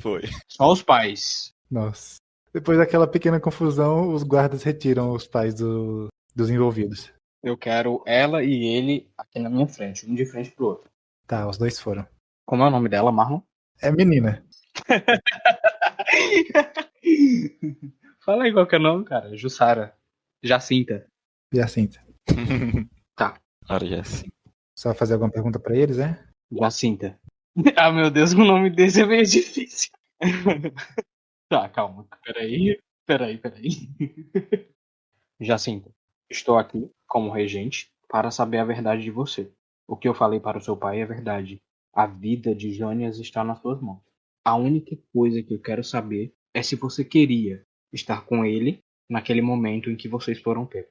Foi. Só os pais. Nossa. Depois daquela pequena confusão, os guardas retiram os pais dos envolvidos. Eu quero ela e ele aqui na minha frente, um de frente pro outro. Tá, os dois foram. Como é o nome dela, Marlon? É menina. Fala aí qual que é o nome, cara. Jussara. Jacinta. Jacinta. Tá. Ora, já sim. Só fazer alguma pergunta pra eles, é? Jacinta. Ah, meu Deus, o nome desse é meio difícil. Tá, calma. Peraí. Jacinta, estou aqui como regente para saber a verdade de você. O que eu falei para o seu pai é verdade. A vida de Jônias está nas suas mãos. A única coisa que eu quero saber é se você queria estar com ele naquele momento em que vocês foram pegos.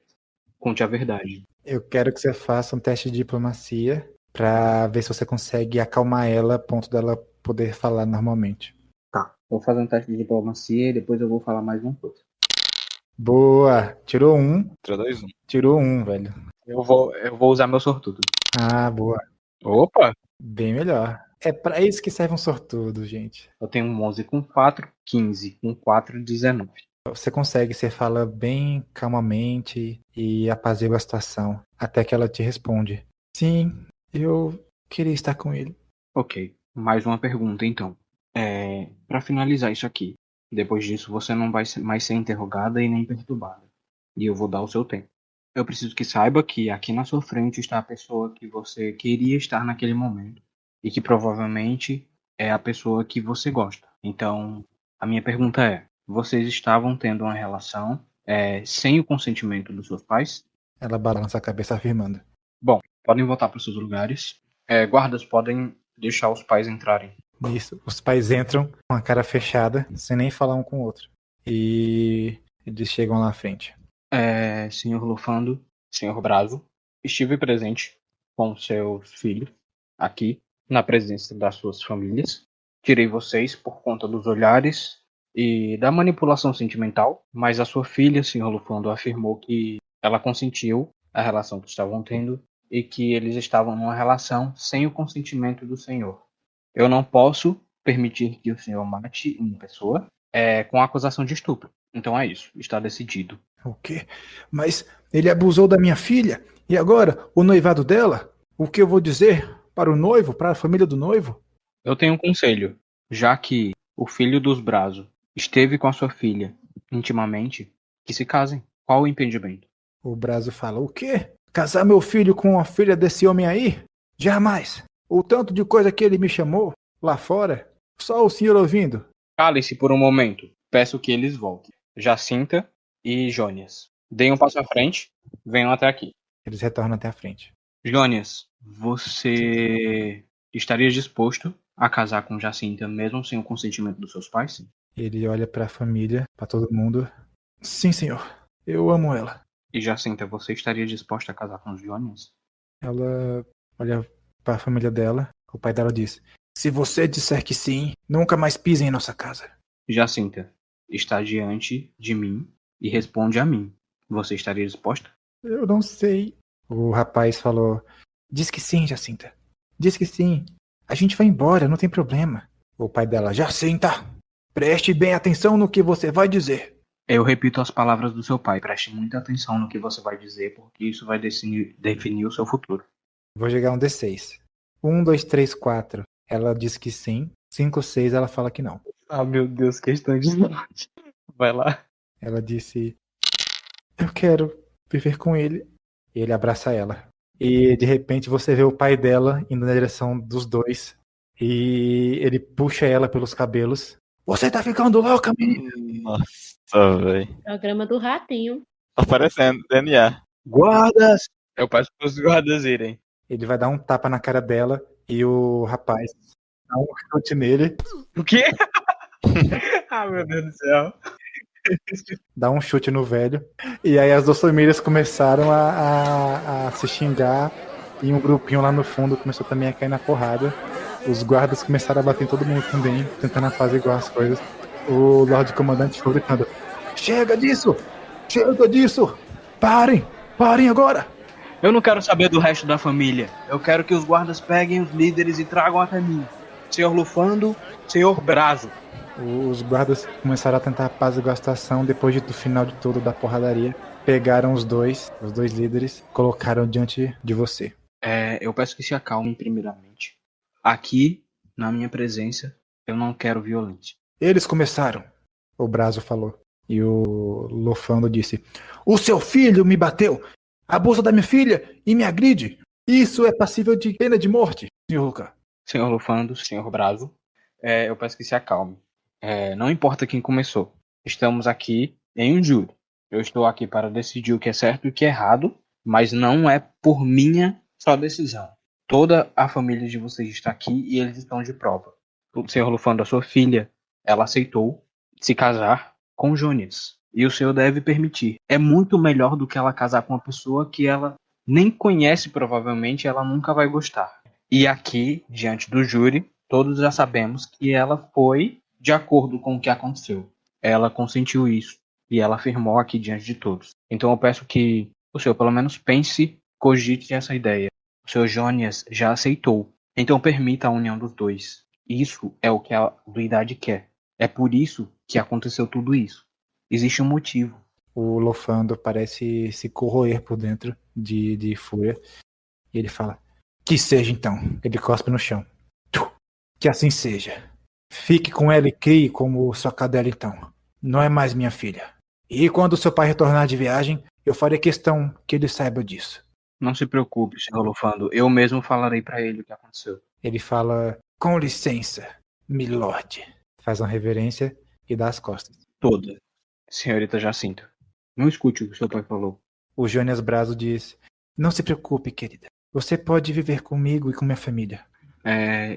Conte a verdade. Eu quero que você faça um teste de diplomacia pra ver se você consegue acalmar ela a ponto dela poder falar normalmente. Tá. Vou fazer um teste de diplomacia e depois eu vou falar mais uma coisa. Boa! Tirou um. Entrou 2-1. Tirou um, velho. Eu vou usar meu sortudo. Ah, boa. Opa! Bem melhor. É pra isso que serve um sortudo, gente. Eu tenho um 11 com 4, 15 com 4, 19. Você consegue, você fala bem calmamente e apazigua a situação. Até que ela te responde. Sim, eu queria estar com ele. Ok. Mais uma pergunta, então. Pra finalizar isso aqui. Depois disso, você não vai mais ser interrogada e nem perturbada. E eu vou dar o seu tempo. Eu preciso que saiba que aqui na sua frente está a pessoa que você queria estar naquele momento. E que provavelmente é a pessoa que você gosta. Então, a minha pergunta é: vocês estavam tendo uma relação sem o consentimento dos seus pais? Ela balança a cabeça afirmando. Bom, podem voltar para os seus lugares. Guardas podem deixar os pais entrarem. Nisso, os pais entram com a cara fechada, sem nem falar um com o outro. E eles chegam lá à frente. Senhor Lufando, senhor Brazo, estive presente com seus filhos aqui, na presença das suas famílias. Tirei vocês por conta dos olhares e da manipulação sentimental, mas a sua filha, senhor Lufando, afirmou que ela consentiu a relação que estavam tendo e que eles estavam numa relação sem o consentimento do senhor. Eu não posso permitir que o senhor mate uma pessoa com a acusação de estupro. Então é isso, está decidido. O quê? Mas ele abusou da minha filha? E agora, o noivado dela? O que eu vou dizer para o noivo, para a família do noivo? Eu tenho um conselho. Já que o filho dos Brazo esteve com a sua filha intimamente, que se casem. Qual o impedimento? O Brazo fala, o quê? Casar meu filho com a filha desse homem aí? Jamais! O tanto de coisa que ele me chamou, lá fora, só o senhor ouvindo. Cale-se por um momento. Peço que eles voltem. Jacinta e Jônias. Deem um passo à frente. Venham até aqui. Eles retornam até a frente. Jônias, você estaria disposto a casar com Jacinta mesmo sem o consentimento dos seus pais? Ele olha para a família, para todo mundo. Sim, senhor. Eu amo ela. E Jacinta, você estaria disposta a casar com os Jônias? Ela olha para a família dela. O pai dela diz, se você disser que sim, nunca mais pisem em nossa casa. Jacinta, está diante de mim e responde a mim. Você estaria disposta? Eu não sei. O rapaz falou, diz que sim, Jacinta. Diz que sim. A gente vai embora, não tem problema. O pai dela, Jacinta, preste bem atenção no que você vai dizer. Eu repito as palavras do seu pai. Preste muita atenção no que você vai dizer, porque isso vai definir o seu futuro. Vou jogar um D6. 1, 2, 3, 4. Ela diz que sim. 5, 6, ela fala que não. Ah, meu Deus, questão de sorte. Vai lá. Ela disse, eu quero viver com ele. E ele abraça ela. e de repente você vê o pai dela indo na direção dos dois e ele puxa ela pelos cabelos. Você tá ficando louca, menina! Nossa, velho. Programa do Ratinho. Aparecendo, DNA. Guardas! Eu peço pros guardas irem. Ele vai dar um tapa na cara dela e o rapaz dá um chute nele, O quê? Ah, meu Deus do céu. dá um chute no velho. E aí as duas famílias começaram a se xingar e um grupinho lá no fundo começou também a cair na porrada. Os guardas começaram a bater em todo mundo também, tentando apaziguar as coisas. O Lorde Comandante ficou gritando: Chega disso! Chega disso! Parem! Parem agora! Eu não quero saber do resto da família. Eu quero que os guardas peguem os líderes e tragam até mim. Senhor Lufando, Senhor Brazo. Os guardas começaram a tentar apaziguar a situação depois do final de tudo da porradaria. Pegaram os dois líderes, colocaram diante de você. Eu peço que se acalmem primeiramente. Aqui, na minha presença, eu não quero violência. Eles começaram, o Brazo falou. E o Lofando disse: O seu filho me bateu, abusa da minha filha e me agride. Isso é passível de pena de morte, Sr. Luca. Senhor Lufando, Senhor Brazo, eu peço que se acalme. Não importa quem começou. Estamos aqui em um júri. Eu estou aqui para decidir o que é certo e o que é errado, mas não é por minha só decisão. Toda a família de vocês está aqui e eles estão de prova. O Senhor Lufando, a sua filha, ela aceitou se casar com Jones. E o senhor deve permitir. É muito melhor do que ela casar com uma pessoa que ela nem conhece, provavelmente, ela nunca vai gostar. E aqui, diante do júri, todos já sabemos que ela foi de acordo com o que aconteceu. Ela consentiu isso e ela afirmou aqui diante de todos. Então eu peço que o senhor pelo menos pense, cogite essa ideia. O senhor Jones já aceitou. Então permita a união dos dois. Isso é o que a duidade quer. É por isso que aconteceu tudo isso. Existe um motivo. O Lofando parece se corroer por dentro de fúria. E ele fala: Que seja então. Ele cospe no chão. Que assim seja. Fique com ela e crie como sua cadela então. Não é mais minha filha. E quando seu pai retornar de viagem, eu farei questão que ele saiba disso. Não se preocupe, senhor Lufando. Eu mesmo falarei para ele o que aconteceu. Ele fala: Com licença, milord. Faz uma reverência e dá as costas. Toda. Senhorita Jacinta, não escute o que seu pai falou. O Jonas Brazo diz: Não se preocupe, querida. Você pode viver comigo e com minha família.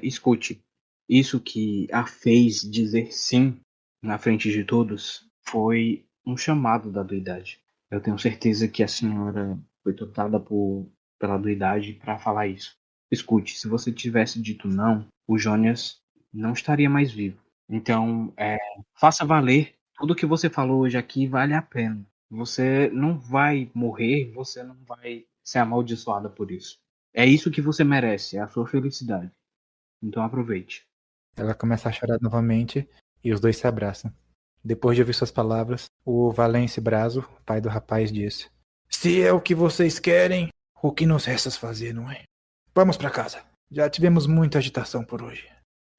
Escute. Isso que a fez dizer sim na frente de todos foi um chamado da duidade. Eu tenho certeza que a senhora foi totada pela duidade para falar isso. Escute, se você tivesse dito não, o Jonas não estaria mais vivo. Então, faça valer. Tudo que você falou hoje aqui vale a pena. Você não vai morrer, você não vai ser amaldiçoada por isso. É isso que você merece, é a sua felicidade. Então aproveite. Ela começa a chorar novamente e os dois se abraçam. Depois de ouvir suas palavras, o Valence Brazo, pai do rapaz, disse: Se é o que vocês querem, o que nos resta fazer, não é? Vamos para casa. Já tivemos muita agitação por hoje.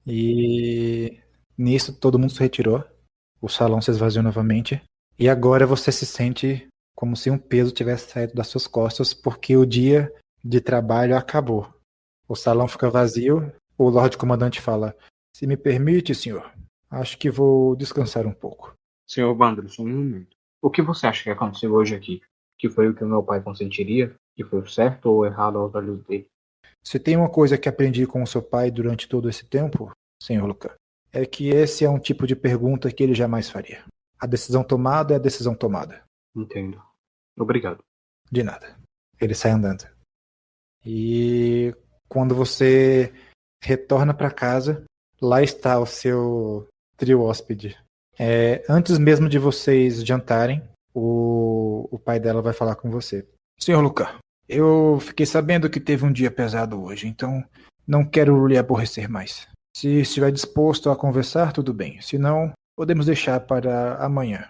E nisso todo mundo se retirou. O salão se esvaziou novamente. E agora você se sente como se um peso tivesse saído das suas costas, porque o dia de trabalho acabou. O salão fica vazio. O Lorde Comandante fala: Se me permite, senhor, acho que vou descansar um pouco. Senhor Bandro, só um momento. O que você acha que aconteceu hoje aqui? Que foi o que o meu pai consentiria? Que foi o certo ou errado aos olhos dele? Se tem uma coisa que aprendi com o seu pai durante todo esse tempo, senhor Luca, é que esse é um tipo de pergunta que ele jamais faria. A decisão tomada é a decisão tomada. Entendo. Obrigado. De nada. Ele sai andando. E quando você retorna para casa, lá está o seu trio hóspede. Antes mesmo de vocês jantarem, o pai dela vai falar com você. Senhor Luca, eu fiquei sabendo que teve um dia pesado hoje, então não quero lhe aborrecer mais. Se estiver disposto a conversar, tudo bem. Se não, podemos deixar para amanhã.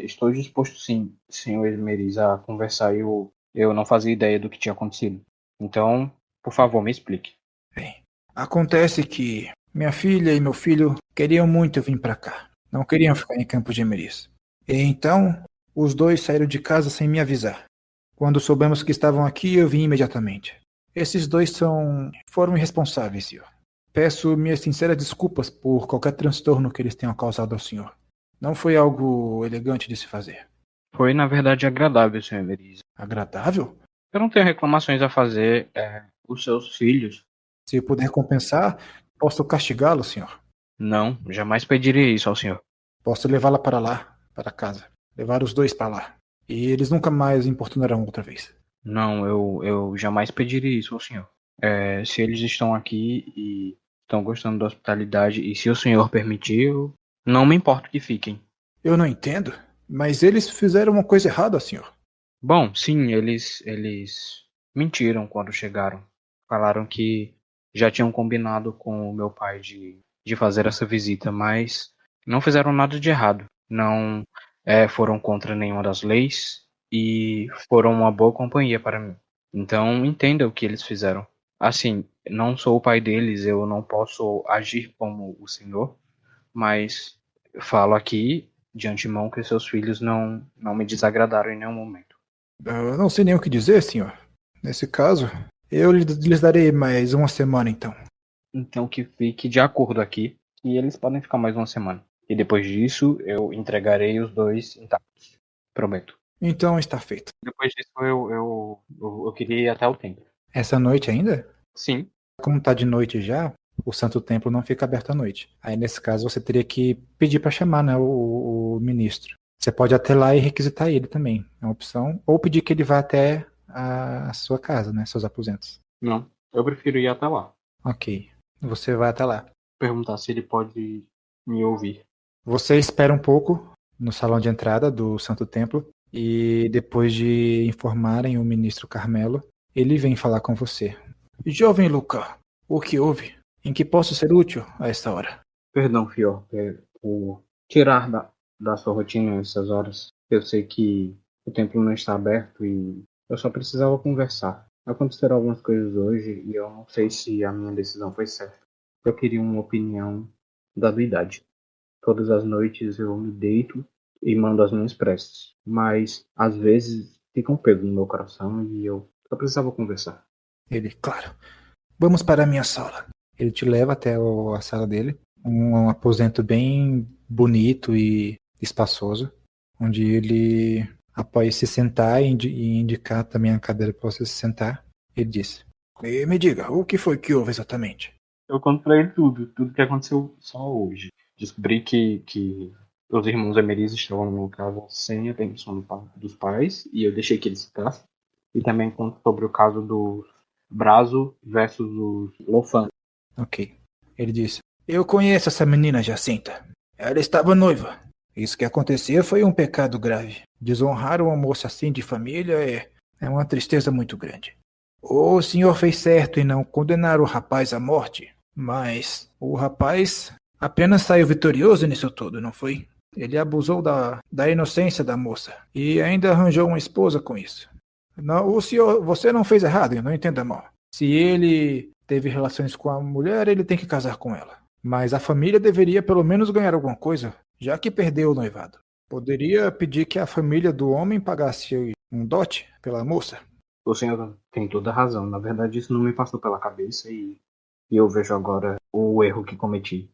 Estou disposto sim, senhor Esmeriz, a conversar. Eu não fazia ideia do que tinha acontecido. Então, por favor, me explique. Bem, acontece que minha filha e meu filho queriam muito vir para cá. Não queriam ficar em Campos de Emeriz. E então, os dois saíram de casa sem me avisar. Quando soubemos que estavam aqui, eu vim imediatamente. Esses dois foram irresponsáveis, senhor. Peço minhas sinceras desculpas por qualquer transtorno que eles tenham causado ao senhor. Não foi algo elegante de se fazer. Foi, na verdade, agradável, Sr. Emerizio. Agradável? Eu não tenho reclamações a fazer. Os seus filhos. Se eu puder compensar, posso castigá-lo, senhor. Não, jamais pediria isso ao senhor. Posso levá-la para lá, para casa. Levar os dois para lá. E eles nunca mais importunarão outra vez. Não, eu jamais pediria isso ao senhor. Se eles estão aqui e estão gostando da hospitalidade, e se o senhor permitir, eu não me importo que fiquem. Eu não entendo, mas eles fizeram uma coisa errada, senhor. Bom, sim, eles mentiram quando chegaram. Falaram que já tinham combinado com o meu pai de fazer essa visita, mas não fizeram nada de errado. Não foram contra nenhuma das leis e foram uma boa companhia para mim. Então, entenda o que eles fizeram. Assim, não sou o pai deles, eu não posso agir como o senhor, mas falo aqui de antemão que seus filhos não me desagradaram em nenhum momento. Eu não sei nem o que dizer, senhor. Nesse caso, eu lhes darei mais uma semana, então. Então que fique de acordo aqui e eles podem ficar mais uma semana. E depois disso, eu entregarei os dois intactos. Prometo. Então está feito. Depois disso, eu queria ir até o templo. Essa noite ainda? Sim. Como tá de noite já, o Santo Templo não fica aberto à noite. Aí, nesse caso, você teria que pedir para chamar, né, o ministro. Você pode até lá e requisitar ele também. É uma opção. Ou pedir que ele vá até a sua casa, né, seus aposentos. Não, eu prefiro ir até lá. Ok. Você vai até lá. Perguntar se ele pode me ouvir. Você espera um pouco no salão de entrada do Santo Templo e depois de informarem o ministro Carmelo, ele vem falar com você. Jovem Luca, o que houve? Em que posso ser útil a esta hora? Perdão, Fior, por tirar da sua rotina essas horas. Eu sei que o templo não está aberto e eu só precisava conversar. Aconteceram algumas coisas hoje e eu não sei se a minha decisão foi certa. Eu queria uma opinião da idade. Todas as noites eu me deito e mando as minhas preces, mas às vezes fica um peso no meu coração e eu só precisava conversar. Ele, claro. Vamos para a minha sala. Ele te leva até a sala dele, um aposento bem bonito e espaçoso, onde ele, após se sentar e indicar também a cadeira para você se sentar, ele disse: e me diga, o que foi que houve exatamente? Eu conto pra ele tudo que aconteceu só hoje. Descobri que os irmãos Emeris estavam na minha casa sem a permissão dos pais e eu deixei que eles ficassem. E também conto sobre o caso do Brazo versus os Lofan. Ok. Ele disse: eu conheço essa menina Jacinta. Ela estava noiva. Isso que aconteceu foi um pecado grave. Desonrar uma moça assim de família é uma tristeza muito grande. O senhor fez certo em não condenar o rapaz à morte, mas o rapaz apenas saiu vitorioso nisso tudo, não foi? Ele abusou da inocência da moça e ainda arranjou uma esposa com isso. Não, você não fez errado, não entenda mal. Se ele teve relações com a mulher, ele tem que casar com ela. Mas a família deveria pelo menos ganhar alguma coisa, já que perdeu o noivado. Poderia pedir que a família do homem pagasse um dote pela moça? O senhor tem toda a razão. Na verdade, isso não me passou pela cabeça e eu vejo agora o erro que cometi.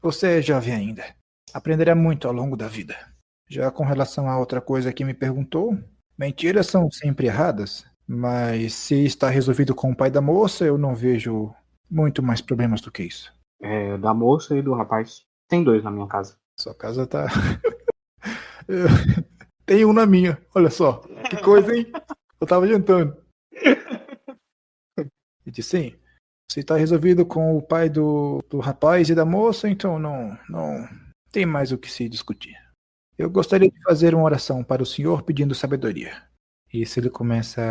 Você é jovem ainda. Aprenderá muito ao longo da vida. Já com relação a outra coisa que me perguntou, mentiras são sempre erradas, mas se está resolvido com o pai da moça, eu não vejo muito mais problemas do que isso. Da moça e do rapaz. Tem dois na minha casa. Sua casa tá... Tem um na minha, olha só. Que coisa, hein? Eu tava jantando. E disse sim. Se está resolvido com o pai do rapaz e da moça, então não tem mais o que se discutir. Eu gostaria de fazer uma oração para o senhor pedindo sabedoria. Isso ele começa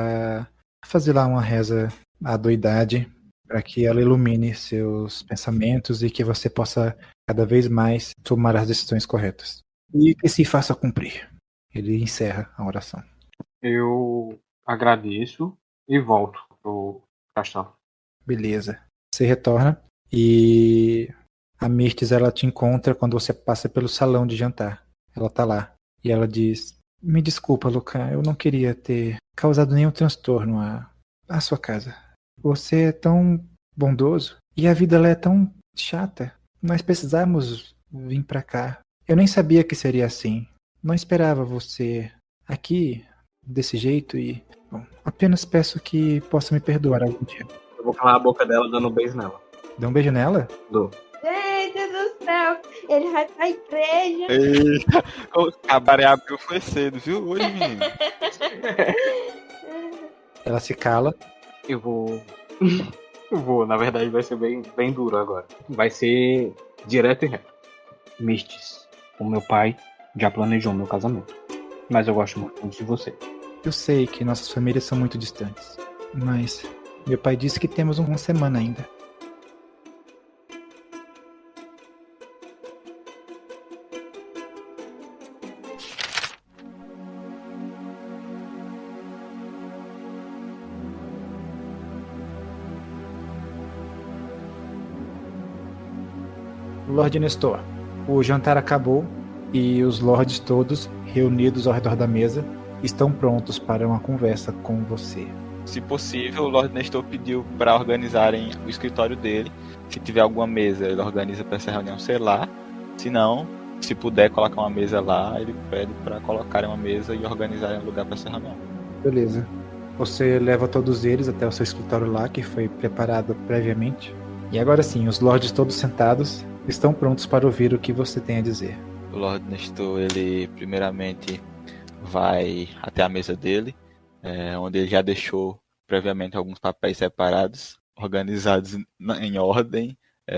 a fazer lá uma reza à doidade para que ela ilumine seus pensamentos e que você possa cada vez mais tomar as decisões corretas. E que se faça cumprir. Ele encerra a oração. Eu agradeço e volto pro castelo. Beleza. Você retorna e a Mirtes ela te encontra quando você passa pelo salão de jantar. Ela tá lá e ela diz: Me desculpa, Luca, eu não queria ter causado nenhum transtorno à sua casa. Você é tão bondoso e a vida lá é tão chata. Nós precisamos vir pra cá. Eu nem sabia que seria assim. Não esperava você aqui desse jeito e, bom, apenas peço que possa me perdoar algum dia. Eu vou calar a boca dela dando um beijo nela. Dá um beijo nela? Dou. Gente do céu, ele vai pra igreja. Eita, o cabaré abriu foi cedo, viu? Hoje, menino. Ela se cala. Eu vou. Eu vou, na verdade vai ser bem duro agora. Vai ser direto e reto. Mistes, o meu pai já planejou meu casamento. Mas eu gosto muito de você. Eu sei que nossas famílias são muito distantes, mas meu pai disse que temos uma semana ainda. Lord Nestor, o jantar acabou e os lords todos, reunidos ao redor da mesa, estão prontos para uma conversa com você. Se possível, o Lord Nestor pediu para organizarem o escritório dele. Se tiver alguma mesa, ele organiza para essa reunião ser lá. Se não, se puder colocar uma mesa lá, ele pede para colocarem uma mesa e organizarem um lugar para essa reunião. Beleza. Você leva todos eles até o seu escritório lá, que foi preparado previamente. E agora sim, os lords todos sentados estão prontos para ouvir o que você tem a dizer. O Lord Nestor, ele primeiramente vai até a mesa dele, onde ele já deixou previamente alguns papéis separados, organizados em ordem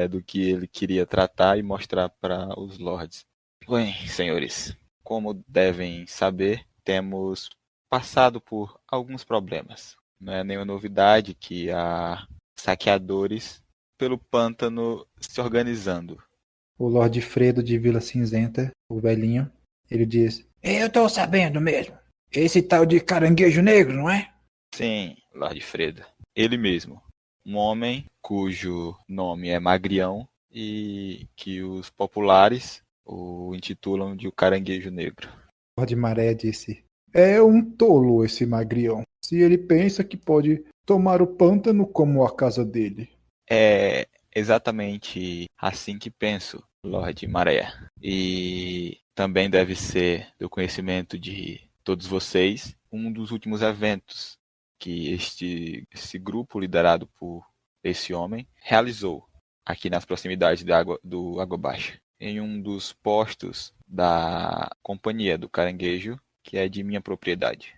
do que ele queria tratar e mostrar para os lords. Bem, senhores, como devem saber, temos passado por alguns problemas. Não é nenhuma novidade que há saqueadores pelo pântano se organizando. O Lorde Fredo de Vila Cinzenta, o velhinho, ele diz: Eu tô sabendo mesmo. Esse tal de caranguejo negro, não é? Sim, Lorde Fredo. Ele mesmo. Um homem cujo nome é Magrião e que os populares o intitulam de o Caranguejo Negro. O Lorde Maré disse: É um tolo esse Magrião. Se ele pensa que pode tomar o pântano como a casa dele. É exatamente assim que penso, Lorde Maré. E também deve ser do conhecimento de todos vocês um dos últimos eventos que esse grupo liderado por esse homem realizou aqui nas proximidades do Água Baixa, em um dos postos da Companhia do Caranguejo, que é de minha propriedade.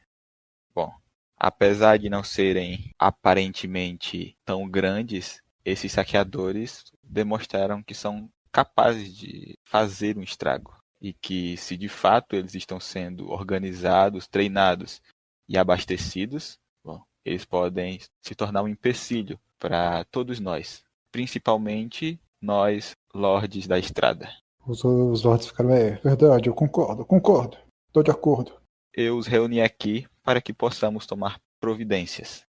Bom, apesar de não serem aparentemente tão grandes, esses saqueadores demonstraram que são capazes de fazer um estrago e que, se de fato eles estão sendo organizados, treinados e abastecidos, bom, eles podem se tornar um empecilho para todos nós, principalmente nós, lordes da estrada. Os lords ficaram: É verdade, eu concordo. Tô de acordo. Eu os reuni aqui para que possamos tomar providências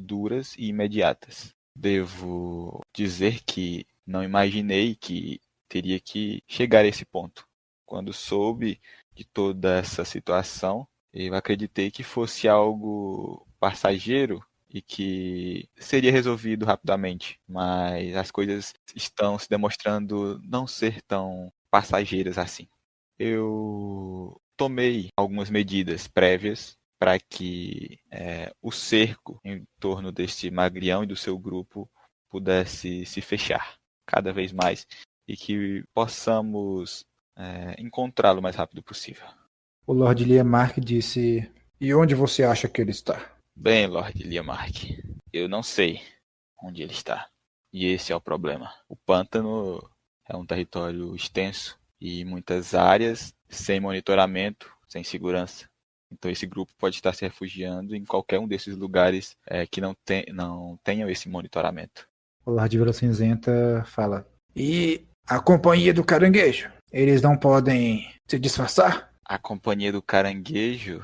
duras e imediatas. Devo dizer que não imaginei que teria que chegar a esse ponto. Quando soube de toda essa situação, eu acreditei que fosse algo passageiro e que seria resolvido rapidamente, mas as coisas estão se demonstrando não ser tão passageiras assim. Eu tomei algumas medidas prévias para que o cerco em torno deste Magrião e do seu grupo pudesse se fechar cada vez mais e que possamos encontrá-lo o mais rápido possível. O Lord Liemark disse: E onde você acha que ele está? Bem, Lord Liemark, eu não sei onde ele está. E esse é o problema. O pântano é um território extenso e muitas áreas sem monitoramento, sem segurança. Então esse grupo pode estar se refugiando em qualquer um desses lugares que não tenham esse monitoramento. O Lorde Vila Cinzenta fala: E a Companhia do Caranguejo? Eles não podem se disfarçar? A Companhia do Caranguejo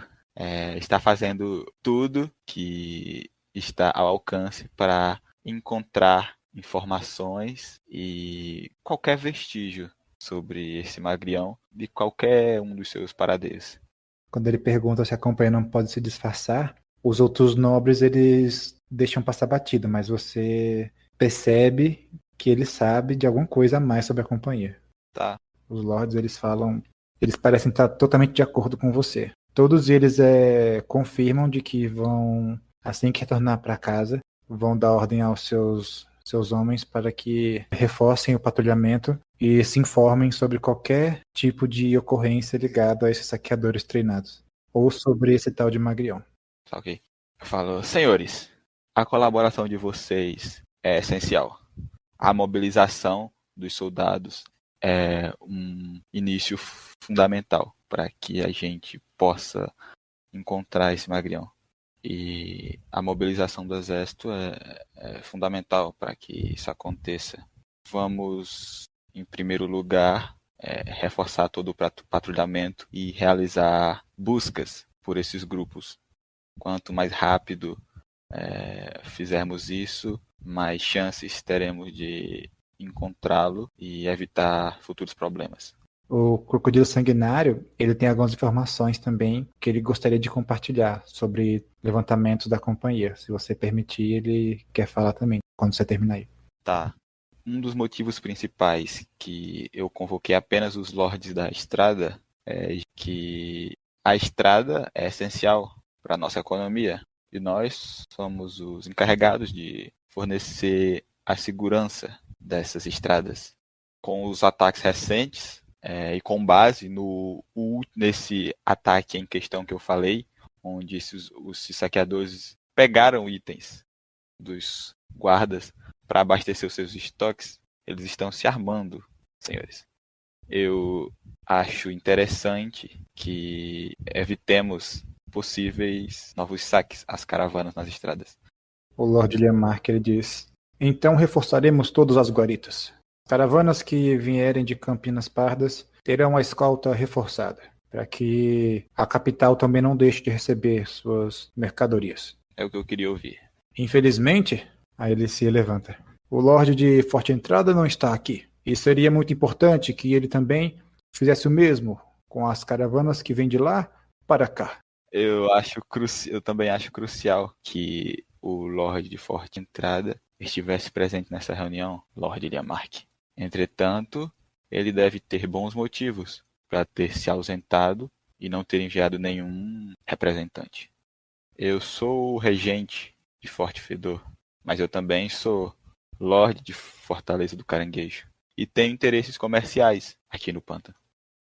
está fazendo tudo que está ao alcance para encontrar informações e qualquer vestígio sobre esse Magrião de qualquer um dos seus paradeiros. Quando ele pergunta se a companhia não pode se disfarçar, os outros nobres eles deixam passar batido, mas você percebe que ele sabe de alguma coisa a mais sobre a companhia. Tá. Os lords eles falam, eles parecem estar totalmente de acordo com você. Todos eles confirmam de que vão, assim que retornar para casa, vão dar ordem aos seus homens para que reforcem o patrulhamento e se informem sobre qualquer tipo de ocorrência ligada a esses saqueadores treinados. Ou sobre esse tal de Magrion. Tá ok. Eu falo, senhores, a colaboração de vocês é essencial. A mobilização dos soldados é um início fundamental para que a gente possa encontrar esse Magrião. E a mobilização do exército é fundamental para que isso aconteça. Vamos, em primeiro lugar, reforçar todo o patrulhamento e realizar buscas por esses grupos. Quanto mais rápido fizermos isso, mais chances teremos de encontrá-lo e evitar futuros problemas. O Crocodilo Sanguinário, ele tem algumas informações também que ele gostaria de compartilhar sobre levantamentos da companhia. Se você permitir, ele quer falar também, quando você terminar aí. Tá. Um dos motivos principais que eu convoquei apenas os Lordes da Estrada é que a estrada é essencial para a nossa economia e nós somos os encarregados de fornecer a segurança dessas estradas. Com os ataques recentes e com base nesse ataque em questão que eu falei, onde os saqueadores pegaram itens dos guardas para abastecer os seus estoques, eles estão se armando, senhores. Eu acho interessante que evitemos possíveis novos saques às caravanas nas estradas. O Lord Liamark, ele diz: então reforçaremos todas as guaritas. Caravanas que vierem de Campinas Pardas terão a escolta reforçada, para que a capital também não deixe de receber suas mercadorias. É o que eu queria ouvir. Infelizmente, aí ele se levanta. O Lorde de Forte Entrada não está aqui. E seria muito importante que ele também fizesse o mesmo com as caravanas que vêm de lá para cá. Eu também acho crucial que o Lorde de Forte Entrada estivesse presente nessa reunião, Lord Liamark. Entretanto, ele deve ter bons motivos para ter se ausentado e não ter enviado nenhum representante. Eu sou o regente de Forte Fedor, mas eu também sou Lorde de Fortaleza do Caranguejo e tenho interesses comerciais aqui no pântano.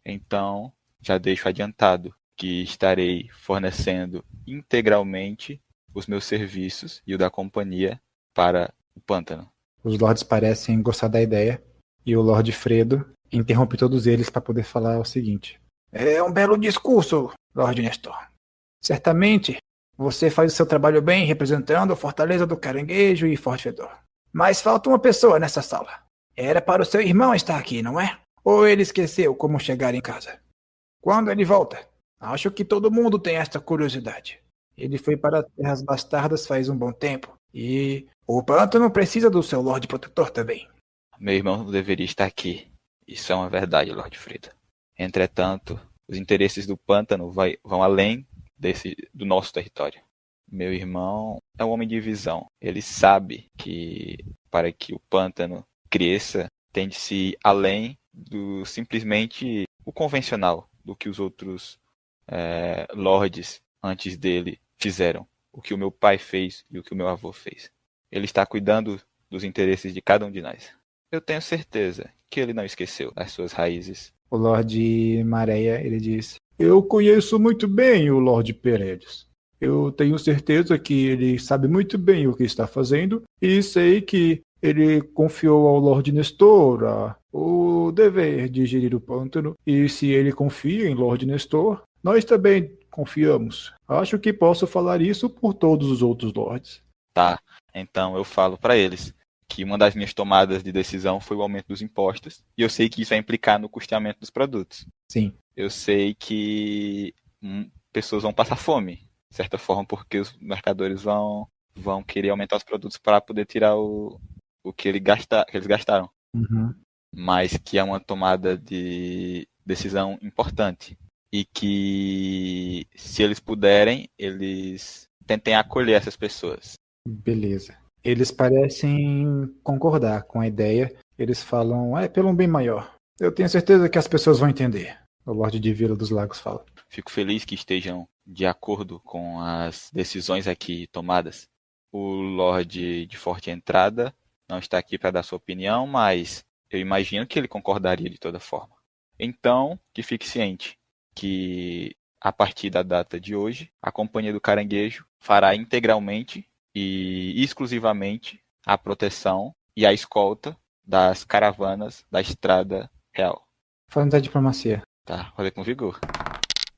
Então, já deixo adiantado que estarei fornecendo integralmente os meus serviços e o da companhia para o pântano. Os lords parecem gostar da ideia e o Lord Fredo interrompe todos eles para poder falar o seguinte: é um belo discurso, Lord Nestor. Certamente você faz o seu trabalho bem representando a Fortaleza do Caranguejo e Forte Fedor. Mas falta uma pessoa nessa sala. Era para o seu irmão estar aqui, não é? Ou ele esqueceu como chegar em casa? Quando ele volta? Acho que todo mundo tem esta curiosidade. Ele foi para Terras Bastardas faz um bom tempo. E o pântano precisa do seu Lorde Protetor também. Meu irmão deveria estar aqui. Isso é uma verdade, Lord Fredo. Entretanto, os interesses do pântano vão além do nosso território. Meu irmão é um homem de visão. Ele sabe que para que o pântano cresça, tem de se ir além do simplesmente o convencional, do que os outros lords antes dele fizeram. O que o meu pai fez e o que o meu avô fez. Ele está cuidando dos interesses de cada um de nós. Eu tenho certeza que ele não esqueceu as suas raízes. O Lorde Maréia, ele diz: eu conheço muito bem o Lorde Peredes. Eu tenho certeza que ele sabe muito bem o que está fazendo e sei que ele confiou ao Lorde Nestor o dever de gerir o pântano. E se ele confia em Lorde Nestor, nós também confiamos. Acho que posso falar isso por todos os outros lords. Tá, então eu falo para eles que uma das minhas tomadas de decisão foi o aumento dos impostos, e eu sei que isso vai implicar no custeamento dos produtos. Sim. Eu sei que pessoas vão passar fome, de certa forma, porque os mercadores vão querer aumentar os produtos para poder tirar o que eles gastaram. Uhum. Mas que é uma tomada de decisão importante. e que, se eles puderem, eles tentem acolher essas pessoas. Beleza. Eles parecem concordar com a ideia. Eles falam, é pelo um bem maior. Eu tenho certeza que as pessoas vão entender. O Lorde de Vila dos Lagos fala. Fico feliz que estejam de acordo com as decisões aqui tomadas. O Lorde de Forte Entrada não está aqui para dar sua opinião, mas eu imagino que ele concordaria de toda forma. Então, que fique ciente que, a partir da data de hoje, a Companhia do Caranguejo fará integralmente e exclusivamente a proteção e a escolta das caravanas da Estrada Real. Falando da diplomacia. Tá, falei com vigor.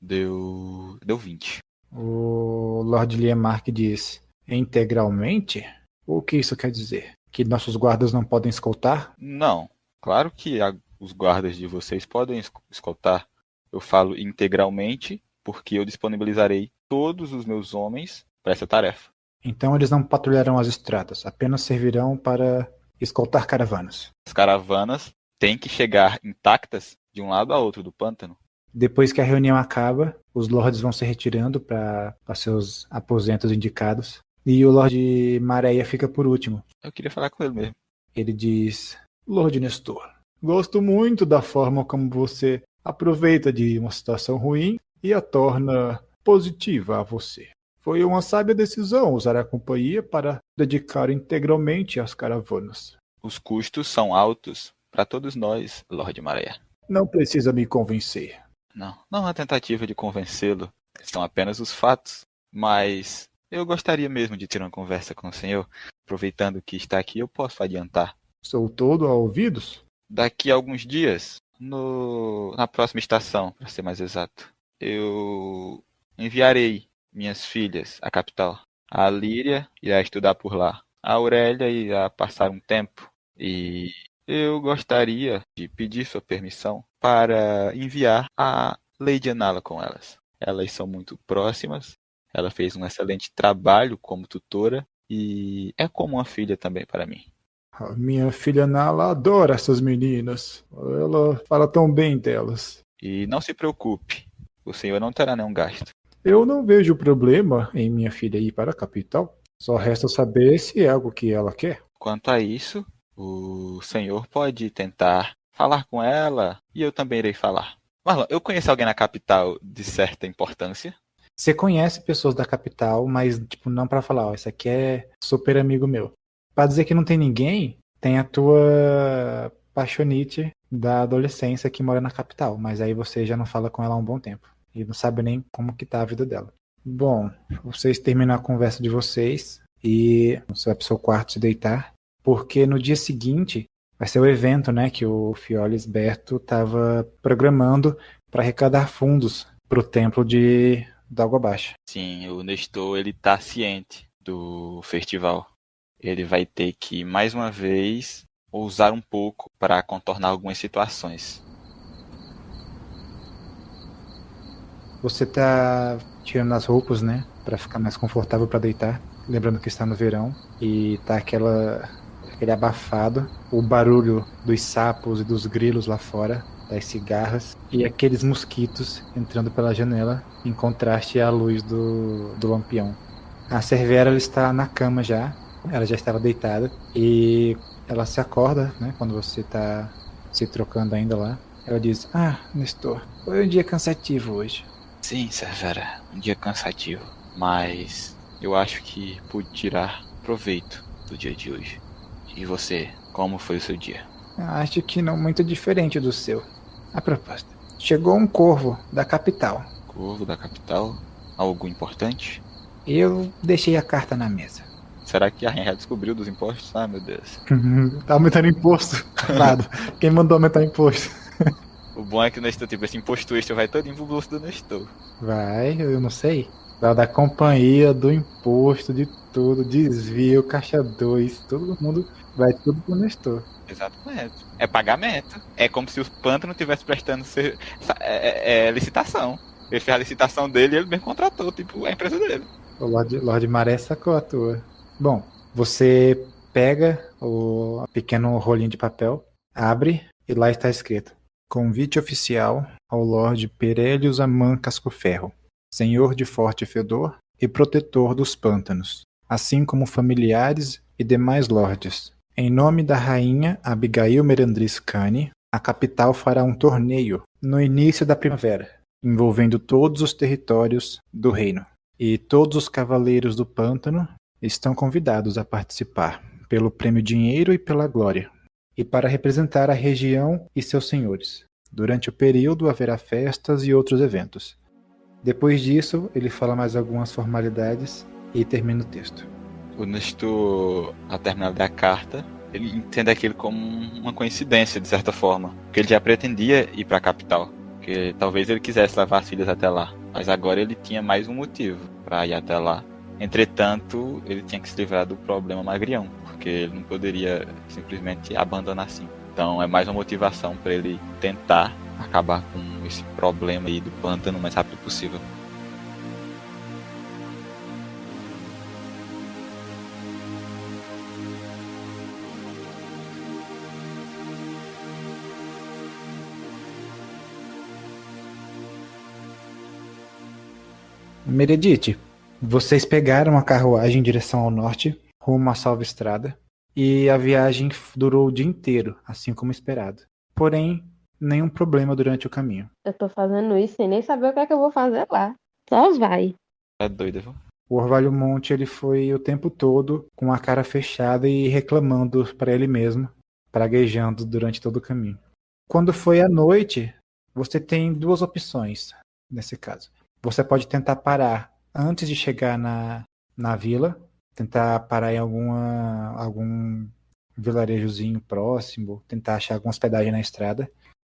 Deu 20. O Lord Liemark diz, integralmente? O que isso quer dizer? Que nossos guardas não podem escoltar? Não, claro que os guardas de vocês podem escoltar. Eu falo integralmente porque eu disponibilizarei todos os meus homens para essa tarefa. Então eles não patrulharão as estradas, apenas servirão para escoltar caravanas. As caravanas têm que chegar intactas de um lado a outro do pântano. Depois que a reunião acaba, os lords vão se retirando para seus aposentos indicados. E o Lorde Maréia fica por último. Eu queria falar com ele mesmo. Ele diz, Lorde Nestor, gosto muito da forma como você aproveita de uma situação ruim e a torna positiva a você. Foi uma sábia decisão usar a companhia para dedicar integralmente às caravanas. Os custos são altos para todos nós, Lorde Maréia. Não precisa me convencer. Não há tentativa de convencê-lo. São apenas os fatos. Mas eu gostaria mesmo de ter uma conversa com o senhor. Aproveitando que está aqui, eu posso adiantar. Sou todo a ouvidos? Daqui a alguns dias, na próxima estação, para ser mais exato, eu enviarei minhas filhas à capital. A Líria irá estudar por lá. A Aurélia irá passar um tempo. E eu gostaria de pedir sua permissão para enviar a Lady Anala com elas. Elas são muito próximas. Ela fez um excelente trabalho como tutora e é como uma filha também para mim. A minha filha Nala adora essas meninas. Ela fala tão bem delas. E não se preocupe, o senhor não terá nenhum gasto. Eu não vejo problema em minha filha ir para a capital. Só resta saber se é algo que ela quer. Quanto a isso, o senhor pode tentar falar com ela e eu também irei falar. Marlon, eu conheço alguém na capital de certa importância? Você conhece pessoas da capital, mas tipo não para falar, ó, esse aqui é super amigo meu. Pra dizer que não tem ninguém, tem a tua paixonite da adolescência que mora na capital, mas aí você já não fala com ela há um bom tempo e não sabe nem como que tá a vida dela. Bom, vocês terminam a conversa de vocês e você vai pro seu quarto se deitar, porque no dia seguinte vai ser o evento, né, que o Fiolis Berto tava programando para arrecadar fundos pro templo da Água Baixa. Sim, o Nestor, ele tá ciente do festival. Ele vai ter que, mais uma vez, ousar um pouco para contornar algumas situações. Você tá tirando as roupas, né, para ficar mais confortável para deitar, lembrando que está no verão e tá aquele abafado, o barulho dos sapos e dos grilos lá fora, das cigarras e aqueles mosquitos entrando pela janela, em contraste à luz do lampião. A Cervera, ela está na cama já. Ela já estava deitada e ela se acorda, né, quando você está se trocando ainda lá. Ela diz, Nestor, foi um dia cansativo hoje. Sim, Cervera, um dia cansativo, mas eu acho que pude tirar proveito do dia de hoje. E você, como foi o seu dia? Acho que não muito diferente do seu. A propósito, chegou um corvo da capital. Corvo da capital? Algo importante? Eu deixei a carta na mesa. Será que a rainha já descobriu dos impostos? Ah, meu Deus. Tá aumentando imposto. Claro. Quem mandou aumentar imposto? O bom é que o Nestor, tipo, esse imposto extra vai todo pro bolso do Nestor. Vai, eu não sei. Da companhia, do imposto, de tudo, desvio, caixa 2, todo mundo vai tudo pro Nestor. Exatamente. É pagamento. É como se o pântano estivesse prestando licitação. Ele fez a licitação dele e ele mesmo contratou, tipo, a empresa dele. O Lorde Maré sacou a tua. Bom, você pega o pequeno rolinho de papel, abre e lá está escrito: Convite oficial ao Lorde Perelius Aman Cascoferro, senhor de Forte Fedor e protetor dos pântanos, assim como familiares e demais lordes. Em nome da rainha Abigail Merandris Cane, a capital fará um torneio no início da primavera, envolvendo todos os territórios do reino. E todos os cavaleiros do pântano estão convidados a participar, pelo prêmio dinheiro e pela glória, e para representar a região e seus senhores. Durante o período haverá festas e outros eventos. Depois disso, ele fala mais algumas formalidades e termina o texto. O Nestor, ao terminar da carta, ele entende aquilo como uma coincidência, de certa forma. Porque ele já pretendia ir para a capital. Porque talvez ele quisesse levar as filhas até lá. Mas agora ele tinha mais um motivo para ir até lá. Entretanto, ele tinha que se livrar do problema Magrião. Porque ele não poderia simplesmente abandonar assim. Então é mais uma motivação para ele tentar acabar com esse problema aí do pântano o mais rápido possível. Meredith, vocês pegaram a carruagem em direção ao norte, rumo à Salva Estrada, e a viagem durou o dia inteiro, assim como esperado. Porém, nenhum problema durante o caminho. Eu tô fazendo isso sem nem saber o que é que eu vou fazer lá. Só vai. É doido, viu? O Orvalho Monte ele foi o tempo todo com a cara fechada e reclamando para ele mesmo, praguejando durante todo o caminho. Quando foi à noite, você tem duas opções nesse caso. Você pode tentar parar antes de chegar na vila, tentar parar em algum vilarejozinho próximo, tentar achar alguma hospedagem na estrada,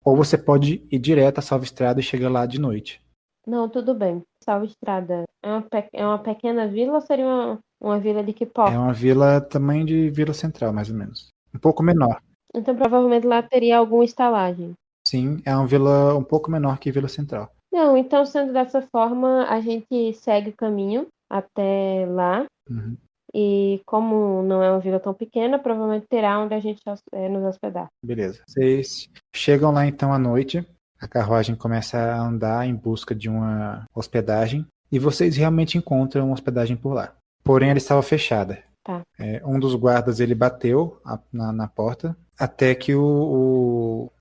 ou você pode ir direto à Salva Estrada e chegar lá de noite. Não, tudo bem. Salva Estrada. É uma pequena vila ou seria uma vila de que É porte? uma vila tamanho de Vila Central, mais ou menos. Um pouco menor. Então provavelmente lá teria alguma estalagem. Sim, é uma vila um pouco menor que Vila Central. Não, então sendo dessa forma, a gente segue o caminho até lá. Uhum. E como não é uma vila tão pequena, provavelmente terá onde a gente nos hospedar. Beleza. Vocês chegam lá então à noite, a carruagem começa a andar em busca de uma hospedagem e vocês realmente encontram uma hospedagem por lá. Porém, ela estava fechada. Tá. Um dos guardas ele bateu na porta até que o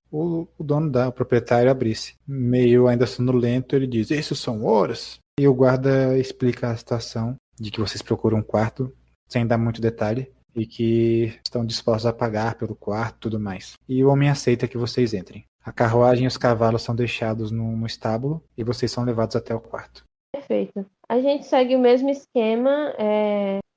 dono o proprietário abrisse. Meio ainda sonolento, ele diz: "Esses são horas?" E o guarda explica a situação de que vocês procuram um quarto, sem dar muito detalhe, e que estão dispostos a pagar pelo quarto e tudo mais. E o homem aceita que vocês entrem. A carruagem e os cavalos são deixados no estábulo e vocês são levados até o quarto. Perfeito. A gente segue o mesmo esquema,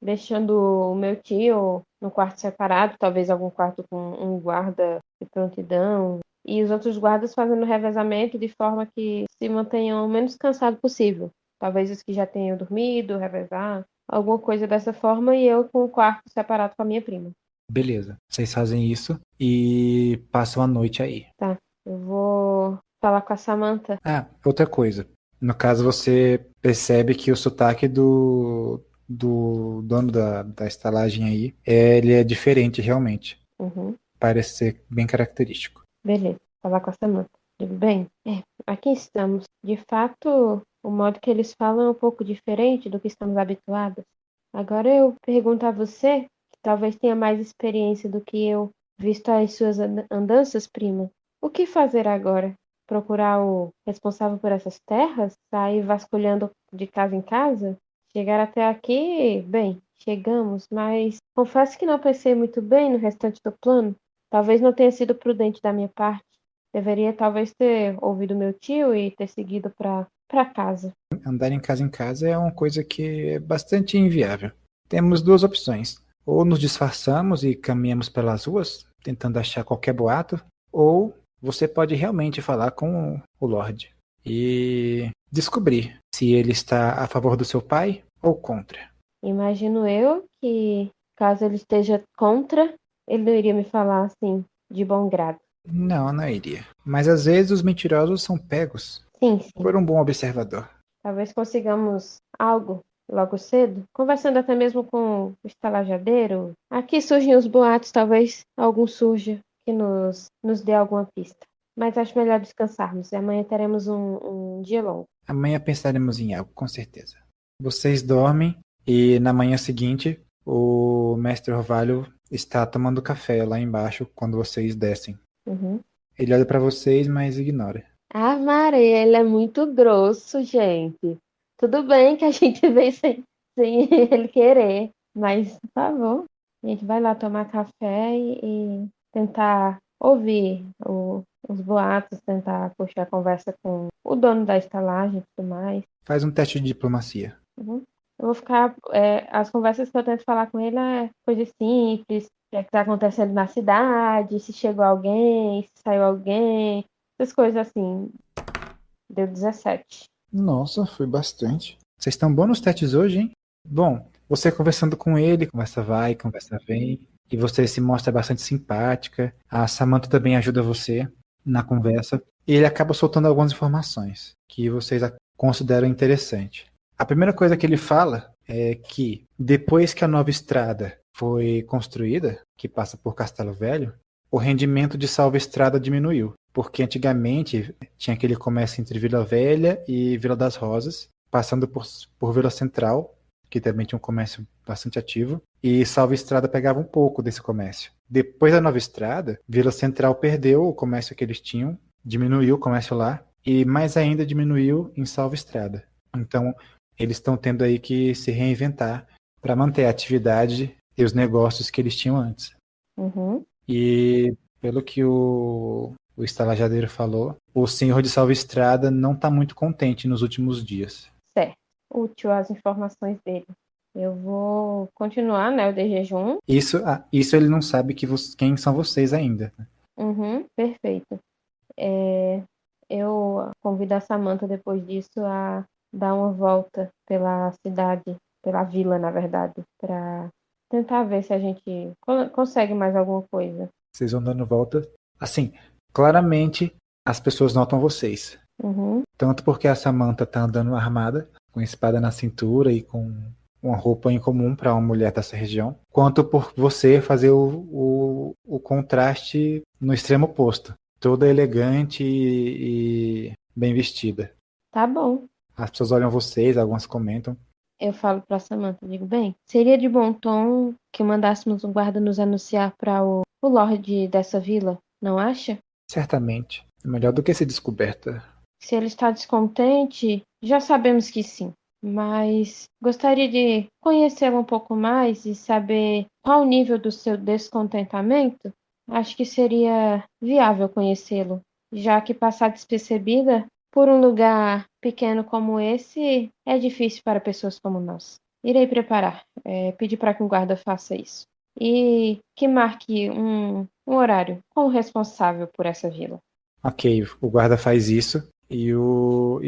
deixando o meu tio no quarto separado, talvez algum quarto com um guarda de prontidão, e os outros guardas fazendo revezamento de forma que se mantenham o menos cansados possível. Talvez os que já tenham dormido, revezar, alguma coisa dessa forma, e eu com o quarto separado com a minha prima. Beleza. Vocês fazem isso e passam a noite aí. Tá. Eu vou falar com a Samantha. Ah, outra coisa. No caso, você percebe que o sotaque do dono da estalagem aí, ele é diferente realmente. Uhum. Parece ser bem característico. Beleza, falar com a Samantha. Tudo bem? Aqui estamos. De fato, o modo que eles falam é um pouco diferente do que estamos habituados. Agora eu pergunto a você, que talvez tenha mais experiência do que eu, visto as suas andanças, prima. O que fazer agora? Procurar o responsável por essas terras? Sair vasculhando de casa em casa? Chegar até aqui, bem, chegamos, mas confesso que não pensei muito bem no restante do plano. Talvez não tenha sido prudente da minha parte. Deveria talvez ter ouvido meu tio e ter seguido para casa. Andar em casa é uma coisa que é bastante inviável. Temos duas opções. Ou nos disfarçamos e caminhamos pelas ruas, tentando achar qualquer boato, ou você pode realmente falar com o Lorde e descobrir se ele está a favor do seu pai ou contra. Imagino eu que, caso ele esteja contra, ele não iria me falar assim, de bom grado. Não iria. Mas às vezes os mentirosos são pegos Sim. por um bom observador. Talvez consigamos algo logo cedo, conversando até mesmo com o estalajadeiro. Aqui surgem os boatos, talvez algum surja que nos dê alguma pista. Mas acho melhor descansarmos. Amanhã teremos um dia longo. Amanhã pensaremos em algo, com certeza. Vocês dormem e na manhã seguinte o mestre Orvalho está tomando café lá embaixo quando vocês descem. Uhum. Ele olha pra vocês, mas ignora. Ah, Maria, ele é muito grosso, gente. Tudo bem que a gente veio sem ele querer, mas por favor, a gente vai lá tomar café e tentar ouvir os boatos, tentar puxar a conversa com o dono da estalagem e tudo mais. Faz um teste de diplomacia. Uhum. Eu vou ficar. As conversas que eu tento falar com ele é coisas simples, o que está acontecendo na cidade, se chegou alguém, se saiu alguém, essas coisas assim. Deu 17. Nossa, foi bastante. Vocês estão bons nos testes hoje, hein? Bom, você conversando com ele, conversa vai, conversa vem, e você se mostra bastante simpática. A Samantha também ajuda você na conversa. E ele acaba soltando algumas informações que vocês consideram interessante. A primeira coisa que ele fala é que depois que a nova estrada foi construída, que passa por Castelo Velho, o rendimento de Salva Estrada diminuiu. Porque antigamente tinha aquele comércio entre Vila Velha e Vila das Rosas, passando por Vila Central, que também tinha um comércio bastante ativo, e Salva Estrada pegava um pouco desse comércio. Depois da nova estrada, Vila Central perdeu o comércio que eles tinham, diminuiu o comércio lá, e mais ainda diminuiu em Salva Estrada. Então, eles estão tendo aí que se reinventar para manter a atividade e os negócios que eles tinham antes. Uhum. E pelo que o estalajadeiro falou, o senhor de Salva Estrada não está muito contente nos últimos dias. Certo. Útil as informações dele. Eu vou continuar, né? O de jejum. Isso ele não sabe quem são vocês ainda. Uhum, perfeito. Eu convido a Samantha depois disso a dar uma volta pela cidade, pela vila, na verdade, para tentar ver se a gente consegue mais alguma coisa. Vocês vão dando volta. Assim, claramente as pessoas notam vocês. Uhum. Tanto porque a Samantha tá andando armada, com espada na cintura e com uma roupa incomum para uma mulher dessa região, quanto por você fazer o contraste no extremo oposto. Toda elegante e bem vestida. Tá bom. As pessoas olham vocês, algumas comentam. Eu falo pra Samantha, digo, bem, seria de bom tom que mandássemos um guarda nos anunciar para o Lorde dessa vila, não acha? Certamente. É melhor do que ser descoberta. Se ele está descontente, já sabemos que sim. Mas gostaria de conhecê-lo um pouco mais e saber qual o nível do seu descontentamento. Acho que seria viável conhecê-lo, já que passar despercebida por um lugar pequeno como esse é difícil para pessoas como nós. Irei preparar, pedir para que um guarda faça isso. E que marque um horário com o responsável por essa vila. Ok, o guarda faz isso e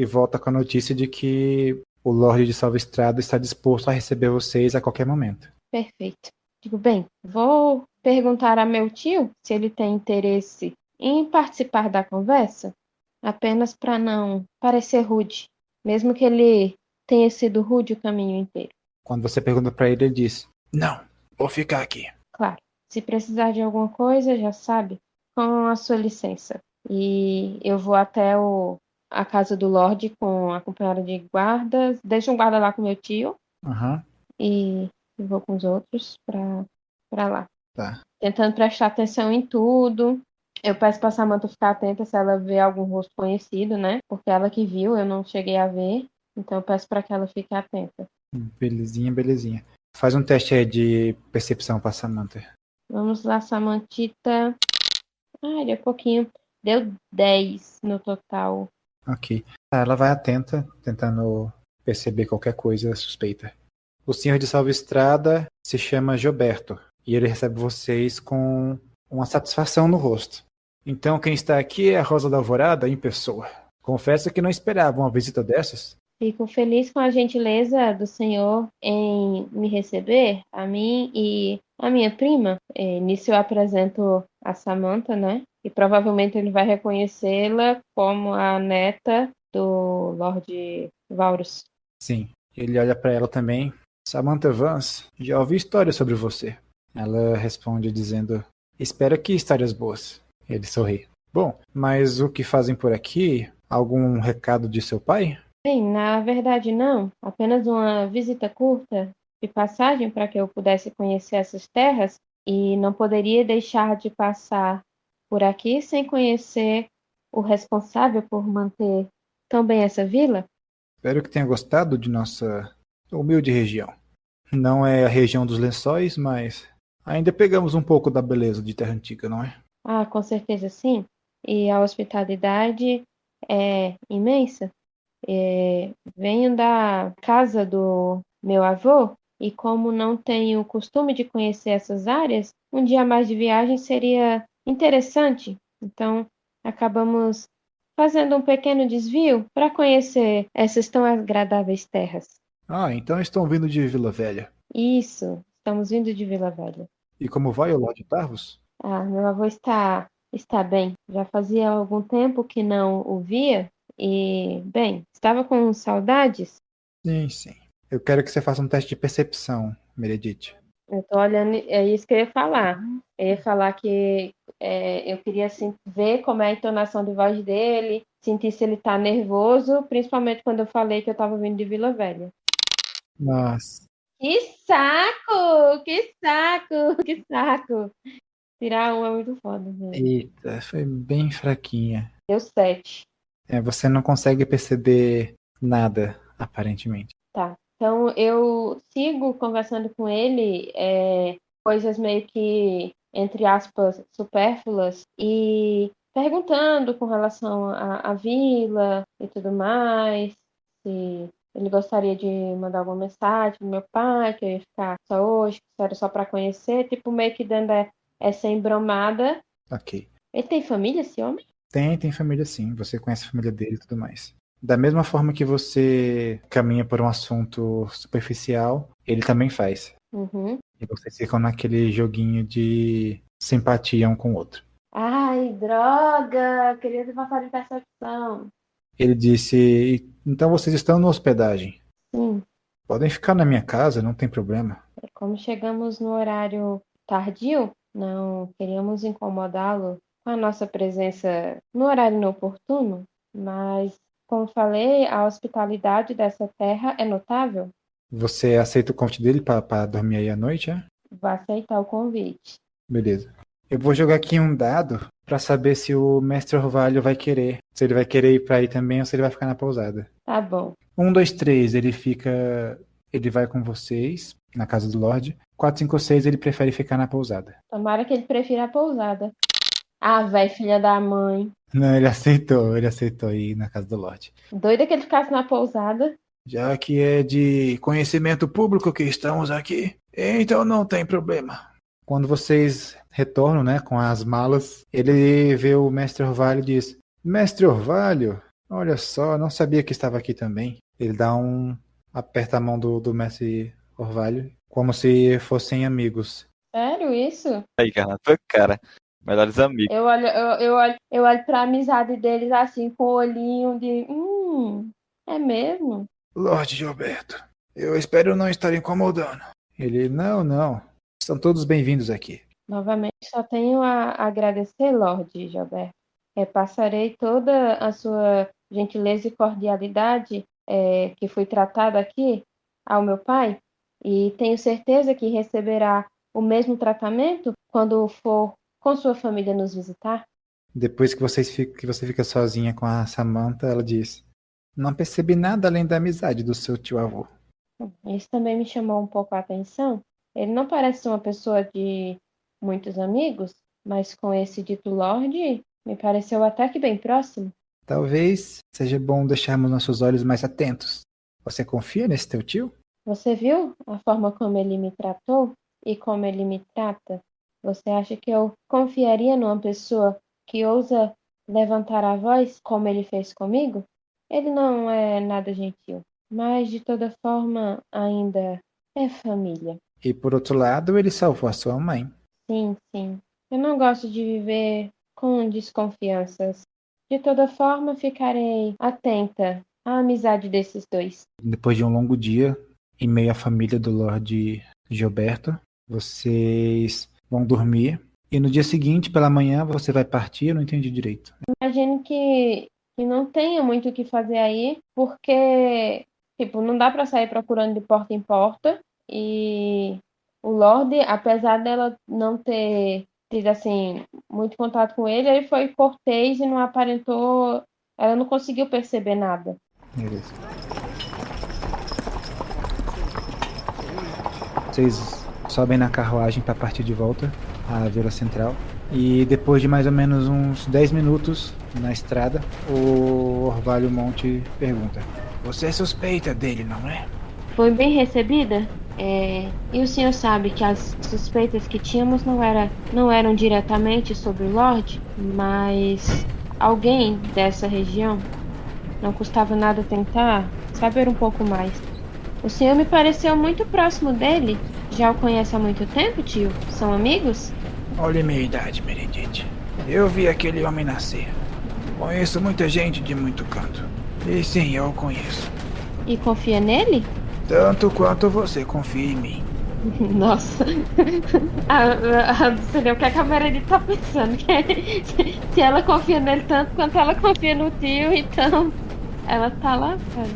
volta com a notícia de que o Lorde de Salva Estrada está disposto a receber vocês a qualquer momento. Perfeito. Digo, bem, vou perguntar a meu tio se ele tem interesse em participar da conversa, apenas para não parecer rude, mesmo que ele tenha sido rude o caminho inteiro. Quando você pergunta para ele, ele diz: Não, vou ficar aqui. Claro, se precisar de alguma coisa, já sabe, com a sua licença. E eu vou até a casa do Lorde com a acompanhada de guardas, deixo um guarda lá com meu tio Aham, e vou com os outros para lá. tá. Tentando prestar atenção em tudo. Eu peço pra Samantha ficar atenta se ela vê algum rosto conhecido, né? Porque ela que viu, eu não cheguei a ver. Então eu peço pra que ela fique atenta. Belezinha, belezinha. Faz um teste aí de percepção pra Samantha. Vamos lá, Samantita. Ai, deu pouquinho. Deu 10 no total. Ok. Ela vai atenta, tentando perceber qualquer coisa suspeita. O senhor de Salva Estrada se chama Gilberto e ele recebe vocês com uma satisfação no rosto. Então quem está aqui é a Rosa da Alvorada em pessoa. Confesso que não esperava uma visita dessas. Fico feliz com a gentileza do senhor em me receber, a mim e a minha prima. Nisso eu apresento a Samantha, né? E provavelmente ele vai reconhecê-la como a neta do Lorde Varus. Sim. Ele olha para ela também. Samantha Vance, já ouvi histórias sobre você. Ela responde dizendo: Espero que histórias boas. Ele sorri. Bom, mas o que fazem por aqui? Algum recado de seu pai? Bem, na verdade não, apenas uma visita curta de passagem para que eu pudesse conhecer essas terras e não poderia deixar de passar por aqui sem conhecer o responsável por manter tão bem essa vila. Espero que tenha gostado de nossa humilde região. Não é a região dos lençóis, mas ainda pegamos um pouco da beleza de Terra Antiga, não é? Ah, com certeza sim. E a hospitalidade é imensa. Venho da casa do meu avô e como não tenho o costume de conhecer essas áreas, um dia a mais de viagem seria interessante. Então, acabamos fazendo um pequeno desvio para conhecer essas tão agradáveis terras. Ah, então estão vindo de Vila Velha. Isso, estamos vindo de Vila Velha. E como vai o Lorde Tarvos? Ah, meu avô está bem. Já fazia algum tempo que não o via e, bem, estava com saudades. Sim, sim. Eu quero que você faça um teste de percepção, Meredith. Eu tô olhando, é isso que eu ia falar. Eu ia falar que eu queria assim, ver como é a entonação de voz dele, sentir se ele tá nervoso, principalmente quando eu falei que eu tava vindo de Vila Velha. Nossa. Que saco! Que saco! Que saco! Tirar um é muito foda, velho. Eita, foi bem fraquinha. Deu 7. Você não consegue perceber nada, aparentemente. Tá. Então eu sigo conversando com ele, coisas meio que, entre aspas, supérfluas, e perguntando com relação à vila e tudo mais, se ele gostaria de mandar alguma mensagem pro meu pai, que eu ia ficar só hoje, que isso era só para conhecer, tipo, meio que dando essa embromada. Ok. Ele tem família, esse homem? Tem família sim. Você conhece a família dele e tudo mais. Da mesma forma que você caminha por um assunto superficial, ele também faz. Uhum. E vocês ficam naquele joguinho de simpatia um com o outro. Ai, droga! Queria ter passado em percepção. Ele disse: Então vocês estão na hospedagem. Sim. Podem ficar na minha casa, não tem problema. Como chegamos no horário tardio, não queríamos incomodá-lo com a nossa presença no horário inoportuno, mas, como falei, a hospitalidade dessa terra é notável. Você aceita o convite dele para dormir aí à noite, é? Vou aceitar o convite. Beleza. Eu vou jogar aqui um dado para saber se o mestre Orvalho vai querer. Se ele vai querer ir para aí também ou se ele vai ficar na pousada. Tá bom. 1, 2, 3, ele fica. Ele vai com vocês na casa do Lorde. 4, 5, 6, ele prefere ficar na pousada. Tomara que ele prefira a pousada. Ah, véi, filha da mãe. Não, ele aceitou ir na casa do Lorde. Doida que ele ficasse na pousada. Já que é de conhecimento público que estamos aqui, então não tem problema. Quando vocês retornam, né, com as malas, ele vê o Mestre Orvalho e diz: Mestre Orvalho, olha só, não sabia que estava aqui também. Ele dá aperta a mão do Mestre Orvalho, como se fossem amigos. Sério isso? Aí, cara, na tua cara. Melhores amigos. Eu olho pra amizade deles assim, com o olhinho de. É mesmo? Lorde Gilberto, eu espero não estar incomodando. Ele, não. Estão todos bem-vindos aqui. Novamente, só tenho a agradecer, Lorde Gilberto. Passarei toda a sua gentileza e cordialidade que fui tratada aqui ao meu pai e tenho certeza que receberá o mesmo tratamento quando for com sua família nos visitar. Depois que você fica sozinha com a Samantha, ela diz: Não percebi nada além da amizade do seu tio avô. Isso também me chamou um pouco a atenção. Ele não parece ser uma pessoa de muitos amigos, mas com esse dito Lorde, me pareceu até que bem próximo. Talvez seja bom deixarmos nossos olhos mais atentos. Você confia nesse teu tio? Você viu a forma como ele me tratou e como ele me trata? Você acha que eu confiaria numa pessoa que ousa levantar a voz como ele fez comigo? Ele não é nada gentil, mas de toda forma ainda é família. E por outro lado, ele salvou a sua mãe. Sim, sim. Eu não gosto de viver com desconfianças. De toda forma, ficarei atenta à amizade desses dois. Depois de um longo dia, em meio à família do Lorde Gilberto, vocês vão dormir E no dia seguinte, pela manhã, você vai partir? Eu não entendi direito. Imagino que não tenha muito o que fazer aí, porque, tipo, não dá pra sair procurando de porta em porta. E o Lorde, apesar dela não ter tido, assim, muito contato com ele foi cortês e não aparentou. Ela não conseguiu perceber nada. Beleza. Vocês sobem na carruagem para partir de volta à Vila Central. E depois de mais ou menos uns 10 minutos na estrada, o Orvalho Monte pergunta: Você é suspeita dele, não é? Foi bem recebida? E o senhor sabe que as suspeitas que tínhamos não eram diretamente sobre o Lorde, mas alguém dessa região? Não custava nada tentar saber um pouco mais. O senhor me pareceu muito próximo dele. Já o conhece há muito tempo, tio? São amigos? Olha a minha idade, Meredith. Eu vi aquele homem nascer. Conheço muita gente de muito canto. E sim, eu o conheço. E confia nele? Tanto quanto você confia em mim. Nossa. Seria o que a Meredith tá pensando. Se ela confia nele tanto quanto ela confia no tio, então ela tá lá, cara.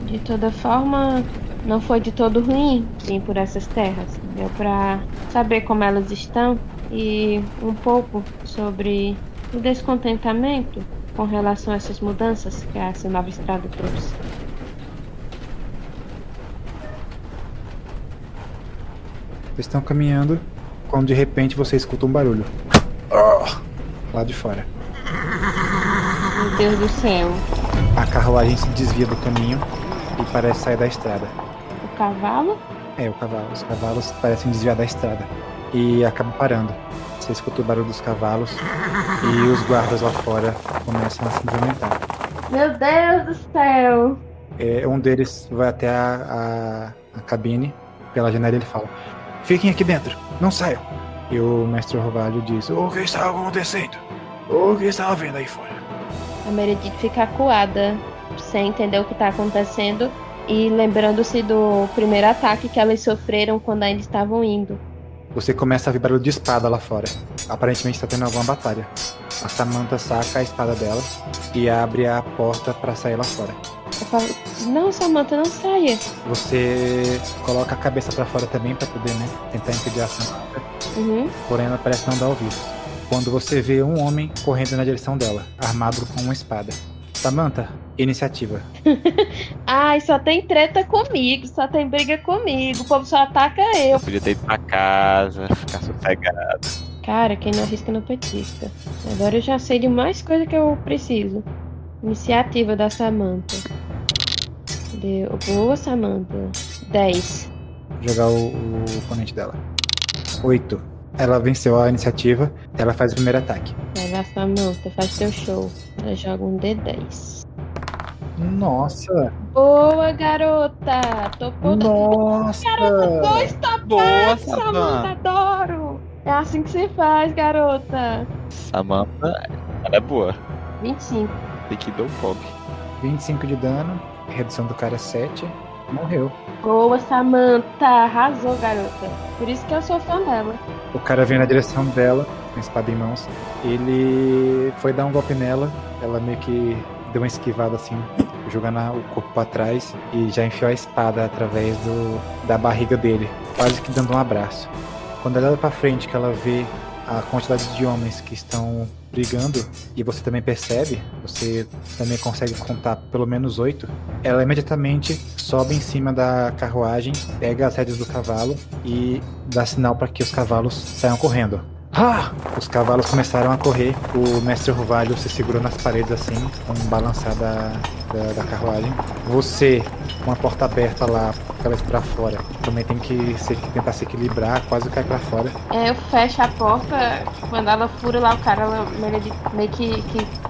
De toda forma, não foi de todo ruim vir por essas terras. Deu pra saber como elas estão e um pouco sobre o descontentamento com relação a essas mudanças que essa nova estrada trouxe. Vocês estão caminhando quando de repente você escuta um barulho. Lá de fora. Meu Deus do céu. A carruagem se desvia do caminho e parece sair da estrada. O cavalo? É, o cavalo. Os cavalos parecem desviar da estrada e acabam parando. Você escuta o barulho dos cavalos e os guardas lá fora começam a se movimentar. Meu Deus do céu! Um deles vai até a cabine, pela janela ele fala: Fiquem aqui dentro, não saiam. E o mestre Orvalho diz: O que está acontecendo? O que está havendo aí fora? A Meredith fica acuada, sem entender o que está acontecendo e lembrando-se do primeiro ataque que elas sofreram quando ainda estavam indo. Você começa a ouvir barulho de espada lá fora. Aparentemente está tendo alguma batalha. A Samantha saca a espada dela e abre a porta para sair lá fora. Eu falo: Não, Samantha, não saia. Você coloca a cabeça para fora também para poder, né, tentar impedir a Samantha. Porém ela parece não dar ouvidos. Quando você vê um homem correndo na direção dela, armado com uma espada. Samantha, iniciativa. Ai, só tem treta comigo, só tem briga comigo, o povo só ataca eu. Podia ter ido pra casa, ficar sossegado. Cara, quem não arrisca não petisca. Agora eu já sei de mais coisa que eu preciso. Iniciativa da Samantha. Boa, Samantha. 10. Vou jogar o oponente dela. 8. Ela venceu a iniciativa, ela faz o primeiro ataque. Vai lá, Samantha, faz seu show. Ela joga um D10. Nossa! Boa, garota! Topou. Nossa! Garota, 2 Boa, topados, Samantha, adoro! É assim que se faz, garota. Samantha, ela é boa. 25. Liquidou o Pog. 25 de dano, redução do cara 7, morreu. Boa, Samantha! Arrasou, garota. Por isso que eu sou fã dela. O cara veio na direção dela, com a espada em mãos. Ele foi dar um golpe nela, ela meio que deu uma esquivada assim, jogando o corpo pra trás e já enfiou a espada através da barriga dele, quase que dando um abraço. Quando ela olha pra frente, que ela vê a quantidade de homens que estão brigando, e você também percebe, você também consegue contar pelo menos 8, ela imediatamente sobe em cima da carruagem, pega as rédeas do cavalo e dá sinal para que os cavalos saiam correndo. Os cavalos começaram a correr, o mestre Orvalho se segurou nas paredes assim, com um balançar da carruagem. Você, com a porta aberta lá, com a cabeça pra fora, também tem que tentar se equilibrar, quase cai pra fora. Eu fecho a porta, quando ela fura lá o cara, ela meio que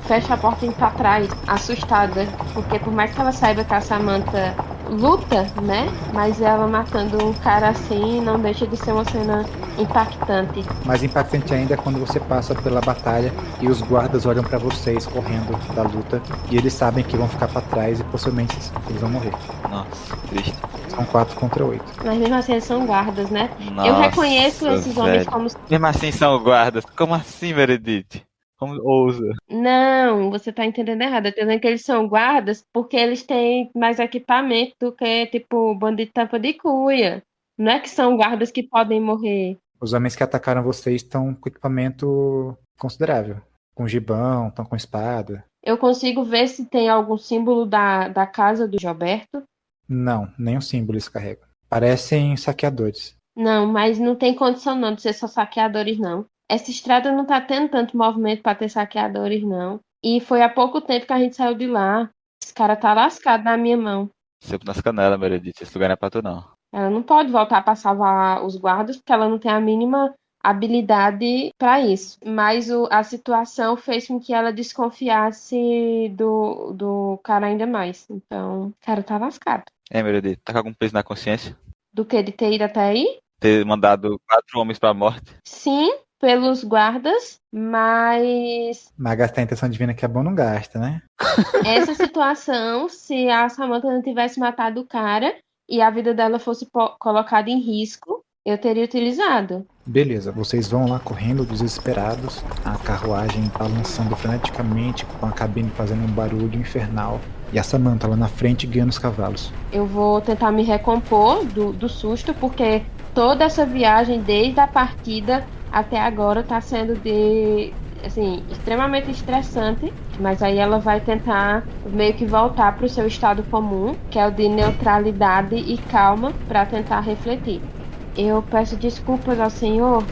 fecha a porta e indo pra trás, assustada. Porque por mais que ela saiba que a Samantha luta, né? Mas ela matando um cara assim não deixa de ser uma cena impactante. Mais impactante ainda é quando você passa pela batalha e os guardas olham pra vocês correndo da luta e eles sabem que vão ficar pra trás e possivelmente eles vão morrer. Nossa, triste. São 4 contra 8. Mas mesmo assim eles são guardas, né? Nossa, Eu reconheço esses homens velho. como... Mesmo assim são guardas. Como assim, Meredith? Como ousa? Não, você tá entendendo errado. Eu tô dizendo que eles são guardas porque eles têm mais equipamento do que, tipo, bando de tampa de cuia. Não é que são guardas que podem morrer. Os homens que atacaram vocês estão com equipamento considerável. Com gibão, estão com espada. Eu consigo ver se tem algum símbolo da casa do Gilberto. Não, nenhum símbolo eles carregam. Parecem saqueadores. Não, mas não tem condição não de ser só saqueadores, não. Essa estrada não tá tendo tanto movimento pra ter saqueadores, não. E foi há pouco tempo que a gente saiu de lá. Esse cara tá lascado na minha mão. Sempre nas canelas, Meredith. Esse lugar não é pra tu, não. Ela não pode voltar pra salvar os guardas porque ela não tem a mínima habilidade pra isso. Mas a situação fez com que ela desconfiasse do cara ainda mais. Então, o cara tá lascado. Meredith, tá com algum peso na consciência? Do que de ter ido até aí? Ter mandado 4 homens pra morte? Sim, pelos guardas, mas Mas gastar a intenção divina que é bom não gasta, né? essa situação, se a Samantha não tivesse matado o cara e a vida dela fosse colocada em risco, eu teria utilizado. Beleza, vocês vão lá correndo desesperados, a carruagem balançando freneticamente, com a cabine fazendo um barulho infernal, e a Samantha lá na frente guiando os cavalos. Eu vou tentar me recompor do susto, porque toda essa viagem, desde a partida até agora, tá sendo extremamente estressante. Mas aí ela vai tentar meio que voltar para o seu estado comum, que é o de neutralidade e calma, para tentar refletir. Eu peço desculpas ao senhor,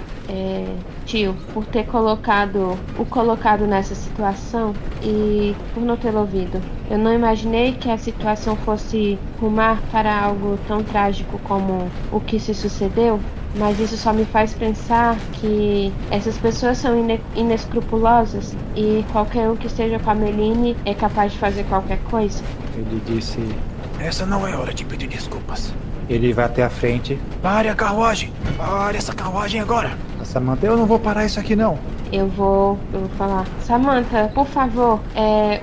tio, por ter colocado nessa situação e por não tê-lo ouvido. Eu não imaginei que a situação fosse rumar para algo tão trágico como o que se sucedeu, mas isso só me faz pensar que essas pessoas são inescrupulosas e qualquer um que esteja com a Meline é capaz de fazer qualquer coisa. Ele disse: essa não é hora de pedir desculpas. Ele vai até a frente. Pare a carruagem! Pare essa carruagem agora! A Samantha, eu não vou parar isso aqui não. Eu vou falar: Samantha, por favor,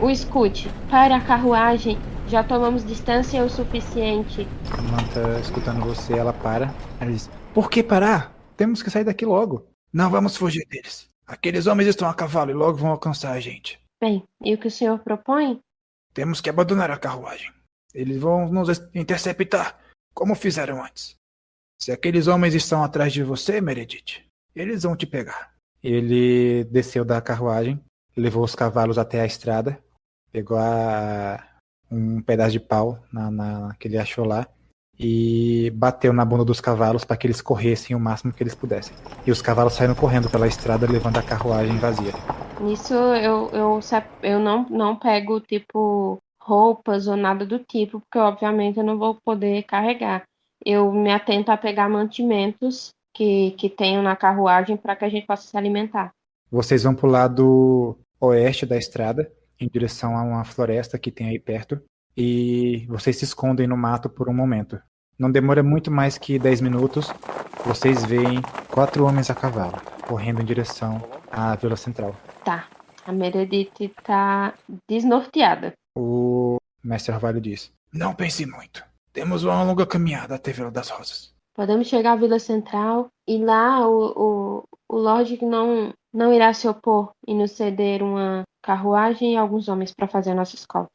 o escute. Pare a carruagem. Já tomamos distância o suficiente. Samantha, escutando você, ela para. Ela diz: por que parar? Temos que sair daqui logo. Não vamos fugir deles. Aqueles homens estão a cavalo e logo vão alcançar a gente. Bem, e o que o senhor propõe? Temos que abandonar a carruagem. Eles vão nos interceptar, como fizeram antes. Se aqueles homens estão atrás de você, Meredith, eles vão te pegar. Ele desceu da carruagem, levou os cavalos até a estrada, pegou um pedaço de pau que ele achou lá e bateu na bunda dos cavalos para que eles corressem o máximo que eles pudessem. E os cavalos saíram correndo pela estrada, levando a carruagem vazia. Nisso eu não pego, tipo, roupas ou nada do tipo, porque obviamente eu não vou poder carregar. Eu me atento a pegar mantimentos que tenham na carruagem para que a gente possa se alimentar. Vocês vão pro lado oeste da estrada, em direção a uma floresta que tem aí perto, e vocês se escondem no mato por um momento. Não demora muito mais que 10 minutos, vocês veem 4 homens a cavalo, correndo em direção à Vila Central. Tá, a Meredith tá desnorteada. O mestre Orvalho diz: não pense muito. Temos uma longa caminhada até Vila das Rosas. Podemos chegar à Vila Central e lá o Lorde não irá se opor e nos ceder uma carruagem e alguns homens para fazer a nossa escolta.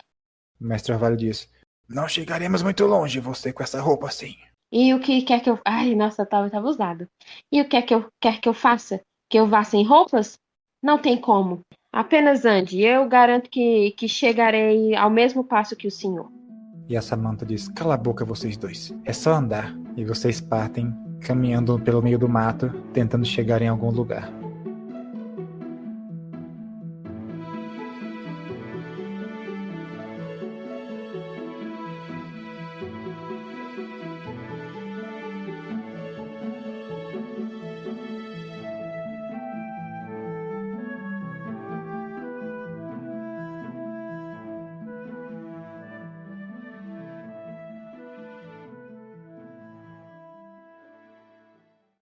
O mestre Orvalho diz: não chegaremos muito longe, você com essa roupa assim. E o que quer que eu... Ai, nossa, tava usado. E o que quer que eu faça? Que eu vá sem roupas? Não tem como. Apenas ande. Eu garanto que chegarei ao mesmo passo que o senhor. E a Samantha diz: cala a boca vocês dois. É só andar. E vocês partem, caminhando pelo meio do mato, tentando chegar em algum lugar.